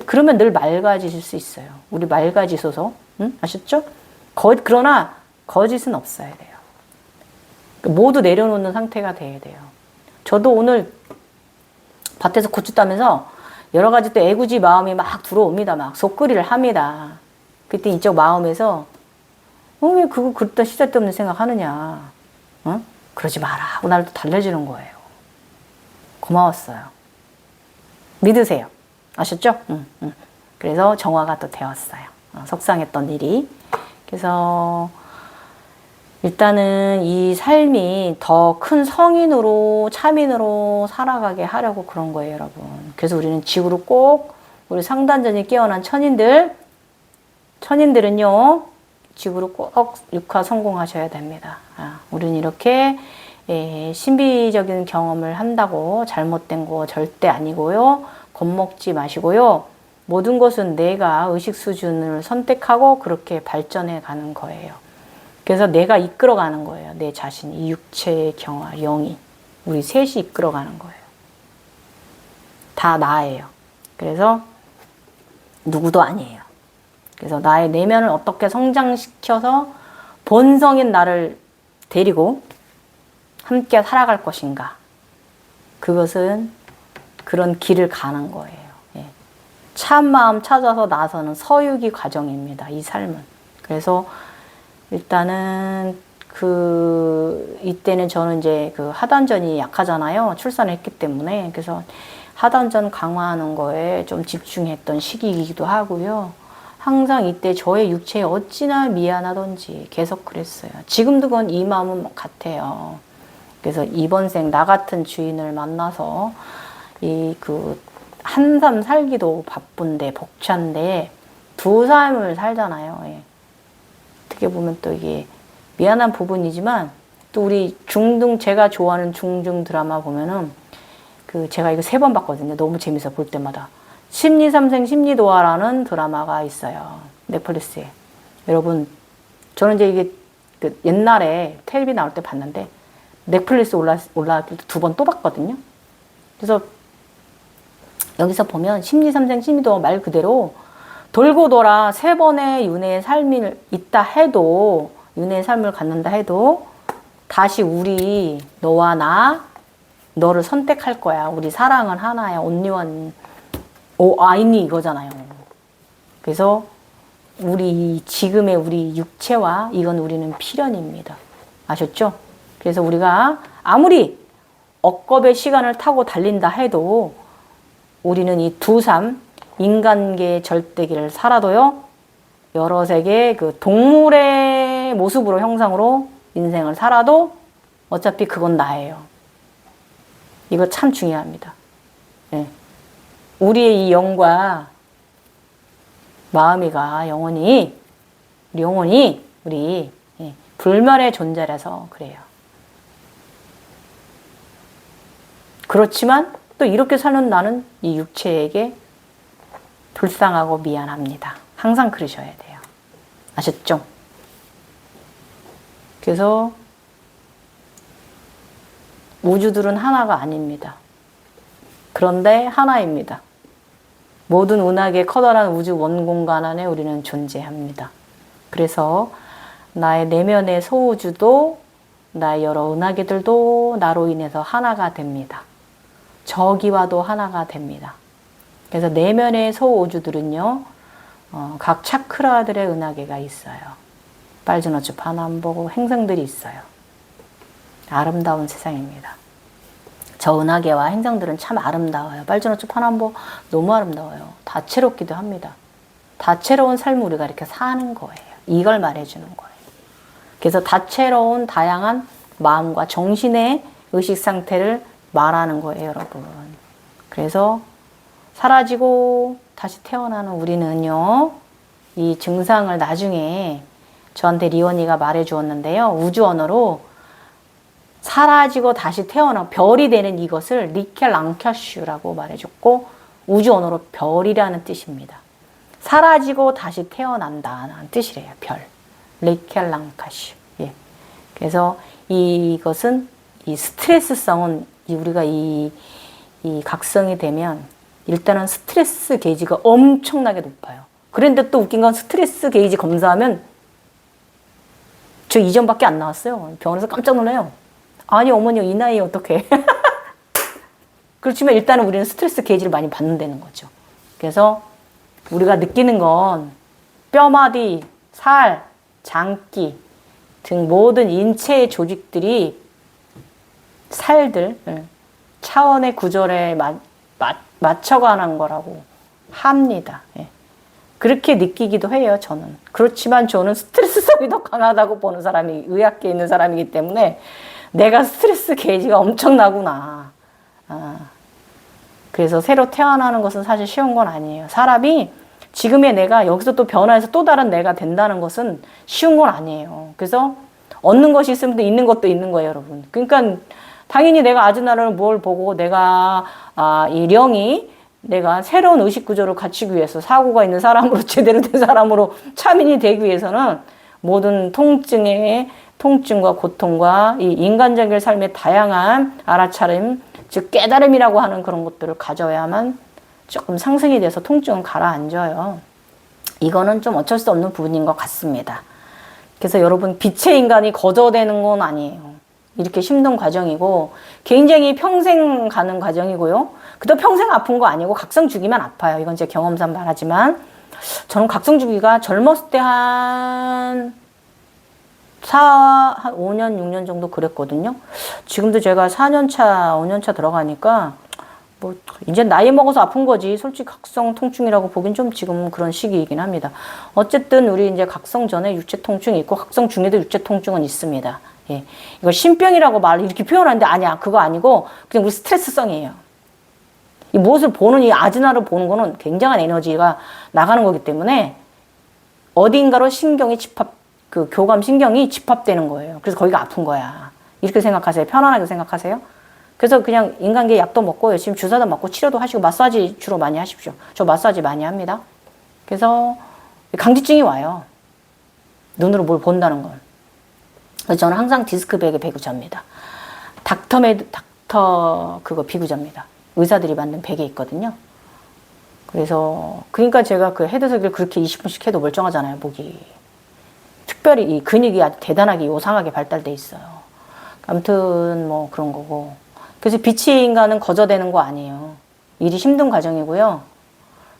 그러면 늘 맑아지실 수 있어요. 우리 맑아지소서. 응? 아셨죠? 그러나 거짓은 없어야 돼요. 모두 내려놓는 상태가 돼야 돼요. 저도 오늘 밭에서 고추 따면서 여러 가지 또 애구지 마음이 막 들어옵니다. 막 속끓이를 합니다. 그때 이쪽 마음에서 왜 그거 그때 시잘데없는 생각하느냐. 그러지 마라 하고 나를 또 달래주는 거예요. 고마웠어요. 믿으세요. 아셨죠? 그래서 정화가 또 되었어요. 속상했던 일이. 그래서 일단은 이 삶이 더 큰 성인으로 참인으로 살아가게 하려고 그런 거예요, 여러분. 그래서 우리는 지구로 꼭 우리 상단전이 깨어난 천인들은요 지구로 꼭 육화 성공하셔야 됩니다. 우리는 이렇게 신비적인 경험을 한다고 잘못된 거 절대 아니고요. 겁먹지 마시고요. 모든 것은 내가 의식 수준을 선택하고 그렇게 발전해 가는 거예요. 그래서 내가 이끌어가는 거예요. 내 자신, 이 육체의 경화, 영이. 우리 셋이 이끌어가는 거예요. 다 나예요. 그래서 누구도 아니에요. 그래서 나의 내면을 어떻게 성장시켜서 본성인 나를 데리고 함께 살아갈 것인가. 그것은 그런 길을 가는 거예요. 예. 참마음 찾아서 나서는 서유기 과정입니다. 이 삶은. 그래서 일단은 이때는 저는 이제 하단전이 약하잖아요. 출산을 했기 때문에. 그래서 하단전 강화하는 거에 좀 집중했던 시기이기도 하고요. 항상 이때 저의 육체에 어찌나 미안하던지 계속 그랬어요. 지금도 그건 이 마음은 같아요. 그래서 이번 생 나 같은 주인을 만나서 한 삶 살기도 바쁜데 벅찬데 두 삶을 살잖아요. 예. 어떻게 보면 또 이게 미안한 부분이지만 또 우리 제가 좋아하는 중등 드라마 보면은 제가 이거 3번 봤거든요. 너무 재밌어 볼 때마다. 심리삼생 심리도화라는 드라마가 있어요. 넷플릭스에. 여러분, 저는 이제 이게 옛날에 텔레비 나올 때 봤는데 넷플릭스 올라왔을 때 2번 또 봤거든요. 그래서 여기서 보면 심리삼생 심리도화 말 그대로 돌고 돌아 3번의 윤회의 삶이 있다 해도, 윤회의 삶을 갖는다 해도 다시 우리 너와 나 너를 선택할 거야. 우리 사랑은 하나야. 온리원 아이니 이거잖아요. 그래서 지금의 우리 육체와 이건 우리는 필연입니다. 아셨죠? 그래서 우리가 아무리 억겁의 시간을 타고 달린다 해도 우리는 이 두 삶, 인간계의 절대기를 살아도요, 여러 세계 동물의 모습으로 형상으로 인생을 살아도 어차피 그건 나예요. 이거 참 중요합니다. 네. 우리의 이 영과 마음이가 영원히 우리 불멸의 존재라서 그래요. 그렇지만 또 이렇게 사는 나는 이 육체에게 불쌍하고 미안합니다. 항상 그러셔야 돼요. 아셨죠? 그래서 우주들은 하나가 아닙니다. 그런데 하나입니다. 모든 운하계 커다란 우주 원공간 안에 우리는 존재합니다. 그래서 나의 내면의 소우주도 나의 여러 은하계들도 나로 인해서 하나가 됩니다. 저기와도 하나가 됩니다. 그래서 내면의 소우주들은요, 각 차크라들의 은하계가 있어요. 빨주노초 파남보고 행성들이 있어요. 아름다운 세상입니다. 저 은하계와 행성들은 참 아름다워요. 빨주노초 파남보 너무 아름다워요. 다채롭기도 합니다. 다채로운 삶을 우리가 이렇게 사는 거예요. 이걸 말해주는 거예요. 그래서 다채로운 다양한 마음과 정신의 의식 상태를 말하는 거예요, 여러분. 그래서 사라지고 다시 태어나는 우리는요, 이 증상을 나중에 저한테 리원이가 말해 주었는데요. 우주 언어로 사라지고 다시 태어나 별이 되는 이것을 리켈랑캬슈라고 말해줬고, 우주 언어로 별이라는 뜻입니다. 사라지고 다시 태어난다는 뜻이래요. 별. 리켈랑캬슈. 예. 그래서 이것은 이 스트레스성은 우리가 이 각성이 되면 일단은 스트레스 게이지가 엄청나게 높아요. 그런데 또 웃긴 건 스트레스 게이지 검사하면 저 이전밖에 안 나왔어요. 병원에서 깜짝 놀라요. 아니 어머니 이 나이에 어떡해. 그렇지만 일단은 우리는 스트레스 게이지를 많이 받는다는 거죠. 그래서 우리가 느끼는 건 뼈마디, 살, 장기 등 모든 인체의 조직들이 살들, 차원의 구조에 맞춰가는 거라고 합니다. 예. 그렇게 느끼기도 해요, 저는. 그렇지만 저는 스트레스성이 더 강하다고 보는 사람이, 의학계에 있는 사람이기 때문에 내가 스트레스 게이지가 엄청나구나. 그래서 새로 태어나는 것은 사실 쉬운 건 아니에요. 사람이 지금의 내가 여기서 또 변화해서 또 다른 내가 된다는 것은 쉬운 건 아니에요. 그래서 얻는 것이 있으면 또 있는 것도 있는 거예요, 여러분. 그러니까 당연히 내가 아즈나를 뭘 보고 내가 이 령이 내가 새로운 의식 구조를 갖추기 위해서 사고가 있는 사람으로 제대로 된 사람으로 차민이 되기 위해서는 모든 통증과 고통과 이 인간적인 삶의 다양한 알아차림, 즉 깨달음이라고 하는 그런 것들을 가져야만 조금 상승이 돼서 통증은 가라앉아요. 이거는 좀 어쩔 수 없는 부분인 것 같습니다. 그래서 여러분, 빛의 인간이 거저되는 건 아니에요. 이렇게 힘든 과정이고 굉장히 평생 가는 과정이고요. 그도 평생 아픈 거 아니고 각성 주기만 아파요. 이건 제 경험상 말하지만 저는 각성 주기가 젊었을 때 한 5년, 6년 정도 그랬거든요. 지금도 제가 4년 차, 5년 차 들어가니까 뭐 이제 나이 먹어서 아픈 거지 솔직히 각성 통증이라고 보긴 좀 지금 그런 시기이긴 합니다. 어쨌든 우리 이제 각성 전에 육체 통증이 있고 각성 중에도 육체 통증은 있습니다. 예. 이걸 신병이라고 이렇게 표현하는데 아니야. 그거 아니고 그냥 우리 스트레스성이에요. 이 무엇을 보는 이 아지나를 보는 거는 굉장한 에너지가 나가는 거기 때문에 어딘가로 신경이 그 교감 신경이 집합되는 거예요. 그래서 거기가 아픈 거야. 이렇게 생각하세요. 편안하게 생각하세요. 그래서 그냥 인간계 약도 먹고 열심히 주사도 맞고 치료도 하시고 마사지 주로 많이 하십시오. 저 마사지 많이 합니다. 그래서 강지증이 와요. 눈으로 뭘 본다는 건. 그래서 저는 항상 디스크백에 배구자입니다. 닥터 그거 비구자입니다. 의사들이 만든 베개 있거든요. 그래서 그러니까 제가 그 헤드석을 그렇게 20분씩 해도 멀쩡하잖아요. 목이. 특별히 이 근육이 아주 대단하게 요상하게 발달돼 있어요. 아무튼 뭐 그런 거고. 그래서 빛의 인간은 거저되는 거 아니에요. 일이 힘든 과정이고요.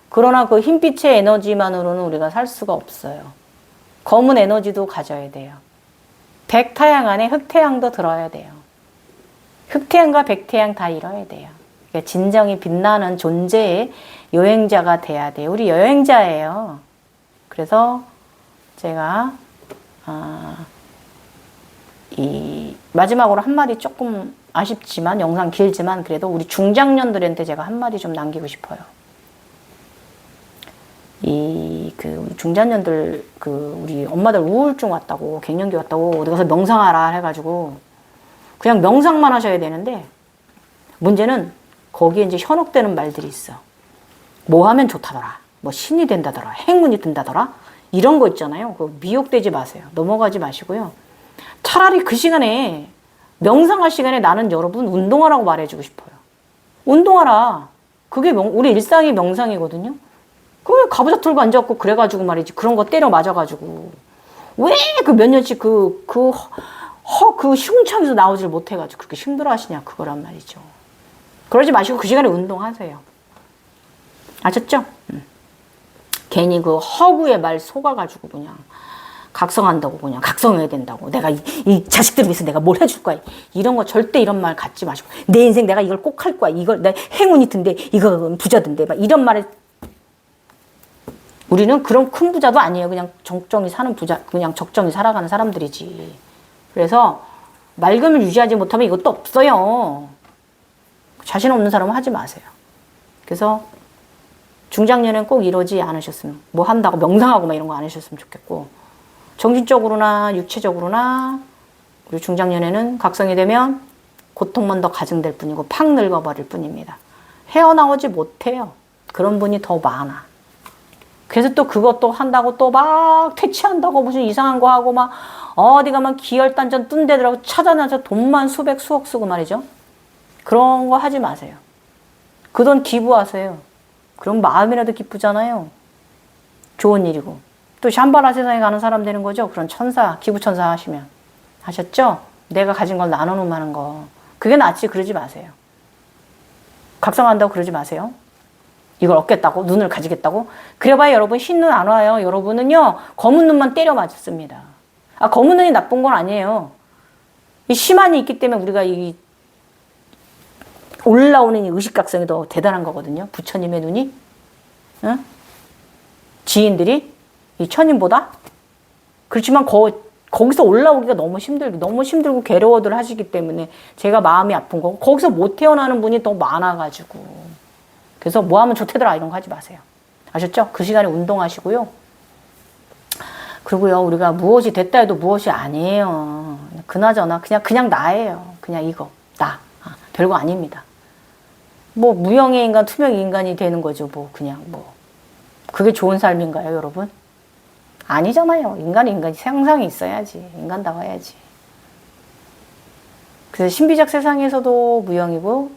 그러나 그 흰빛의 에너지만으로는 우리가 살 수가 없어요. 검은 에너지도 가져야 돼요. 백태양 안에 흑태양도 들어야 돼요. 흑태양과 백태양 다 잃어야 돼요. 그러니까 진정이 빛나는 존재의 여행자가 돼야 돼요. 우리 여행자예요. 그래서 제가 이 마지막으로 한마디 조금 아쉽지만 영상 길지만 그래도 우리 중장년들한테 제가 한마디 좀 남기고 싶어요. 우리 중장년들 우리 엄마들 우울증 왔다고 갱년기 왔다고 어디 가서 명상하라 해가지고 그냥 명상만 하셔야 되는데 문제는 거기에 이제 현혹되는 말들이 있어. 뭐 하면 좋다더라. 뭐 신이 된다더라. 행운이 든다더라. 이런 거 있잖아요. 그거 미혹되지 마세요. 넘어가지 마시고요. 차라리 그 시간에 명상할 시간에 나는 여러분 운동하라고 말해주고 싶어요. 운동하라. 그게 우리 일상이 명상이거든요. 그왜 가부좌 틀고 앉아갖고 그래가지고 말이지. 그런 거 때려 맞아가지고. 왜 그 몇 년씩 그 시궁창에서 나오질 못해가지고 그렇게 힘들어 하시냐. 그거란 말이죠. 그러지 마시고 그 시간에 운동하세요. 아셨죠? 괜히 그 허구의 말 속아가지고 그냥 각성한다고 그냥 각성해야 된다고 내가 이 자식들을 위해서 내가 뭘 해줄 거야 이런 거 절대 이런 말 갖지 마시고 내 인생 내가 이걸 꼭 할 거야 이걸 내 행운이 든대 이거 부자든데 막 이런 말에 우리는 그런 큰 부자도 아니에요. 그냥 적정히 사는 부자 그냥 적정히 살아가는 사람들이지. 그래서 맑음을 유지하지 못하면 이것도 없어요. 자신 없는 사람은 하지 마세요. 그래서 중장년엔 꼭 이러지 않으셨으면 뭐 한다고 명상하고 막 이런 거 안 하셨으면 좋겠고 정신적으로나 육체적으로나 우리 중장년에는 각성이 되면 고통만 더 가중될 뿐이고 팍 늙어버릴 뿐입니다. 헤어나오지 못해요. 그런 분이 더 많아. 그래서 또 그것도 한다고 또 막 퇴치한다고 무슨 이상한 거 하고 막 어디 가면 기혈단전 뜬 데더라고 찾아나서 돈만 수백 수억 쓰고 말이죠. 그런 거 하지 마세요. 그 돈 기부하세요. 그럼 마음이라도 기쁘잖아요. 좋은 일이고. 또 샴바라 세상에 가는 사람 되는 거죠. 그런 천사, 기부천사 하시면. 하셨죠? 내가 가진 걸 나눠놓으면 하는 거. 그게 낫지 그러지 마세요. 각성한다고 그러지 마세요. 이걸 얻겠다고? 눈을 가지겠다고? 그래봐야 여러분 흰 눈 안 와요. 여러분은요. 검은 눈만 때려 맞습니다. 검은 눈이 나쁜 건 아니에요. 이 심한이 있기 때문에 우리가 이 올라오는 이 의식각성이 더 대단한 거거든요. 부처님의 눈이. 응? 지인들이 이 천인보다. 그렇지만 거기서 올라오기가 너무 힘들고 괴로워들 하시기 때문에 제가 마음이 아픈 거고 거기서 못 태어나는 분이 더 많아가지고 그래서 뭐 하면 좋대더라 이런 거 하지 마세요. 아셨죠? 그 시간에 운동하시고요. 그리고요 우리가 무엇이 됐다 해도 무엇이 아니에요. 그나저나 그냥 나예요. 그냥 이거 나. 별거 아닙니다. 뭐 무형의 인간, 투명의 인간이 되는 거죠. 뭐 그냥 뭐 그게 좋은 삶인가요, 여러분? 아니잖아요. 인간이 상상이 있어야지. 인간다워야지. 그래서 신비적 세상에서도 무형이고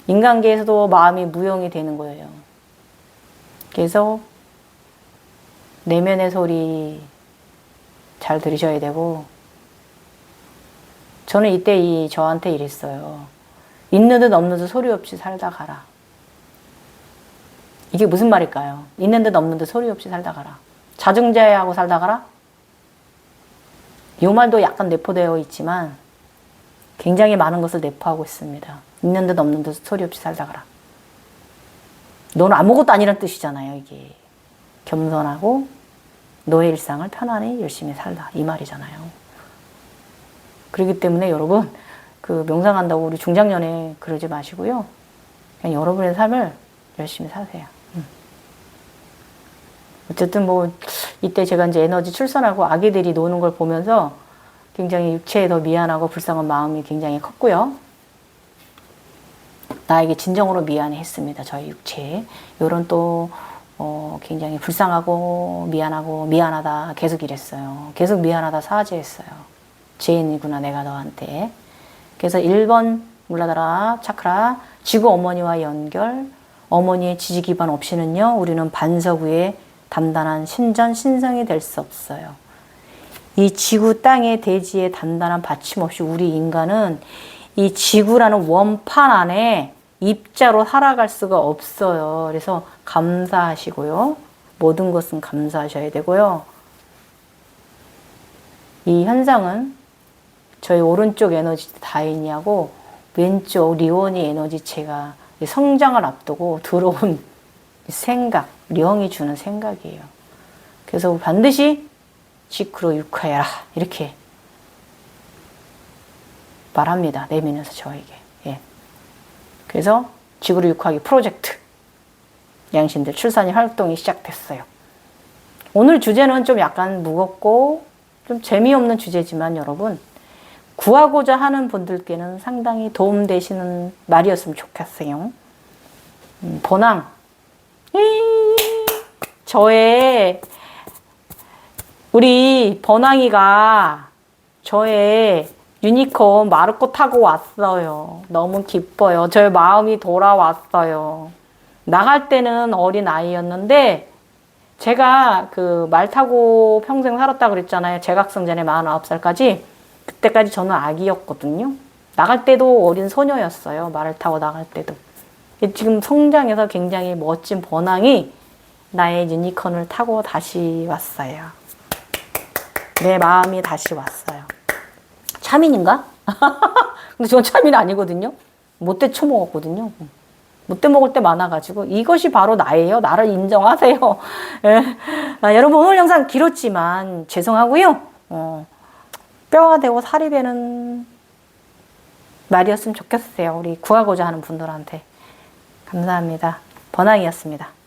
인간계에서도 마음이 무용이 되는 거예요. 그래서 내면의 소리 잘 들으셔야 되고, 저는 이때 저한테 이랬어요. 있는 듯 없는 듯 소리 없이 살다 가라. 이게 무슨 말일까요? 있는 듯 없는 듯 소리 없이 살다 가라. 자중자애하고 살다 가라? 이 말도 약간 내포되어 있지만 굉장히 많은 것을 내포하고 있습니다. 있는 듯 없는 듯 소리 없이 살다 가라. 너는 아무것도 아니란 뜻이잖아요, 이게. 겸손하고 너의 일상을 편안히 열심히 살라. 이 말이잖아요. 그렇기 때문에 여러분, 그 명상한다고 우리 중장년에 그러지 마시고요. 그냥 여러분의 삶을 열심히 사세요. 어쨌든 뭐 이때 제가 이제 에너지 출산하고 아기들이 노는 걸 보면서 굉장히 육체에 더 미안하고 불쌍한 마음이 굉장히 컸고요. 나에게 진정으로 미안했습니다. 저희 육체에. 요런 또 굉장히 불쌍하고 미안하고 미안하다 계속 이랬어요. 계속 미안하다 사죄했어요. 죄인이구나 내가 너한테. 그래서 1번 물라다라 차크라 지구 어머니와 연결. 어머니의 지지 기반 없이는요, 우리는 반석 위에 단단한 신전 신성이 될 수 없어요. 이 지구 땅의 대지에 단단한 받침 없이 우리 인간은 이 지구라는 원판 안에 입자로 살아갈 수가 없어요. 그래서 감사하시고요. 모든 것은 감사하셔야 되고요. 이 현상은 저희 오른쪽 에너지 다인이하고 왼쪽 리온이 에너지체가 성장을 앞두고 들어온 생각, 령이 주는 생각이에요. 그래서 반드시 지크로 육하여라 이렇게 말합니다. 내면에서 저에게. 예. 그래서 지구로 육하기 프로젝트 양신들 출산이 활동이 시작됐어요. 오늘 주제는 좀 약간 무겁고 좀 재미없는 주제지만 여러분, 구하고자 하는 분들께는 상당히 도움되시는 말이었으면 좋겠어요. 번왕. 저의 우리 번왕이가 저의 유니콘 마르코 타고 왔어요. 너무 기뻐요. 저의 마음이 돌아왔어요. 나갈 때는 어린 아이였는데 제가 그 말 타고 평생 살았다 그랬잖아요. 재각성 전에 49살까지. 그때까지 저는 아기였거든요. 나갈 때도 어린 소녀였어요. 말을 타고 나갈 때도. 지금 성장해서 굉장히 멋진 번왕이 나의 유니콘을 타고 다시 왔어요. 내 마음이 다시 왔어요. 차민인가? 근데 저는 차민 아니거든요. 못돼 처먹었거든요. 못돼 먹을 때 많아가지고 이것이 바로 나예요. 나를 인정하세요. 예. 여러분 오늘 영상 길었지만 죄송하고요. 뼈가 되고 살이 되는 말이었으면 좋겠어요. 우리 구하고자 하는 분들한테. 감사합니다. 번왕이었습니다.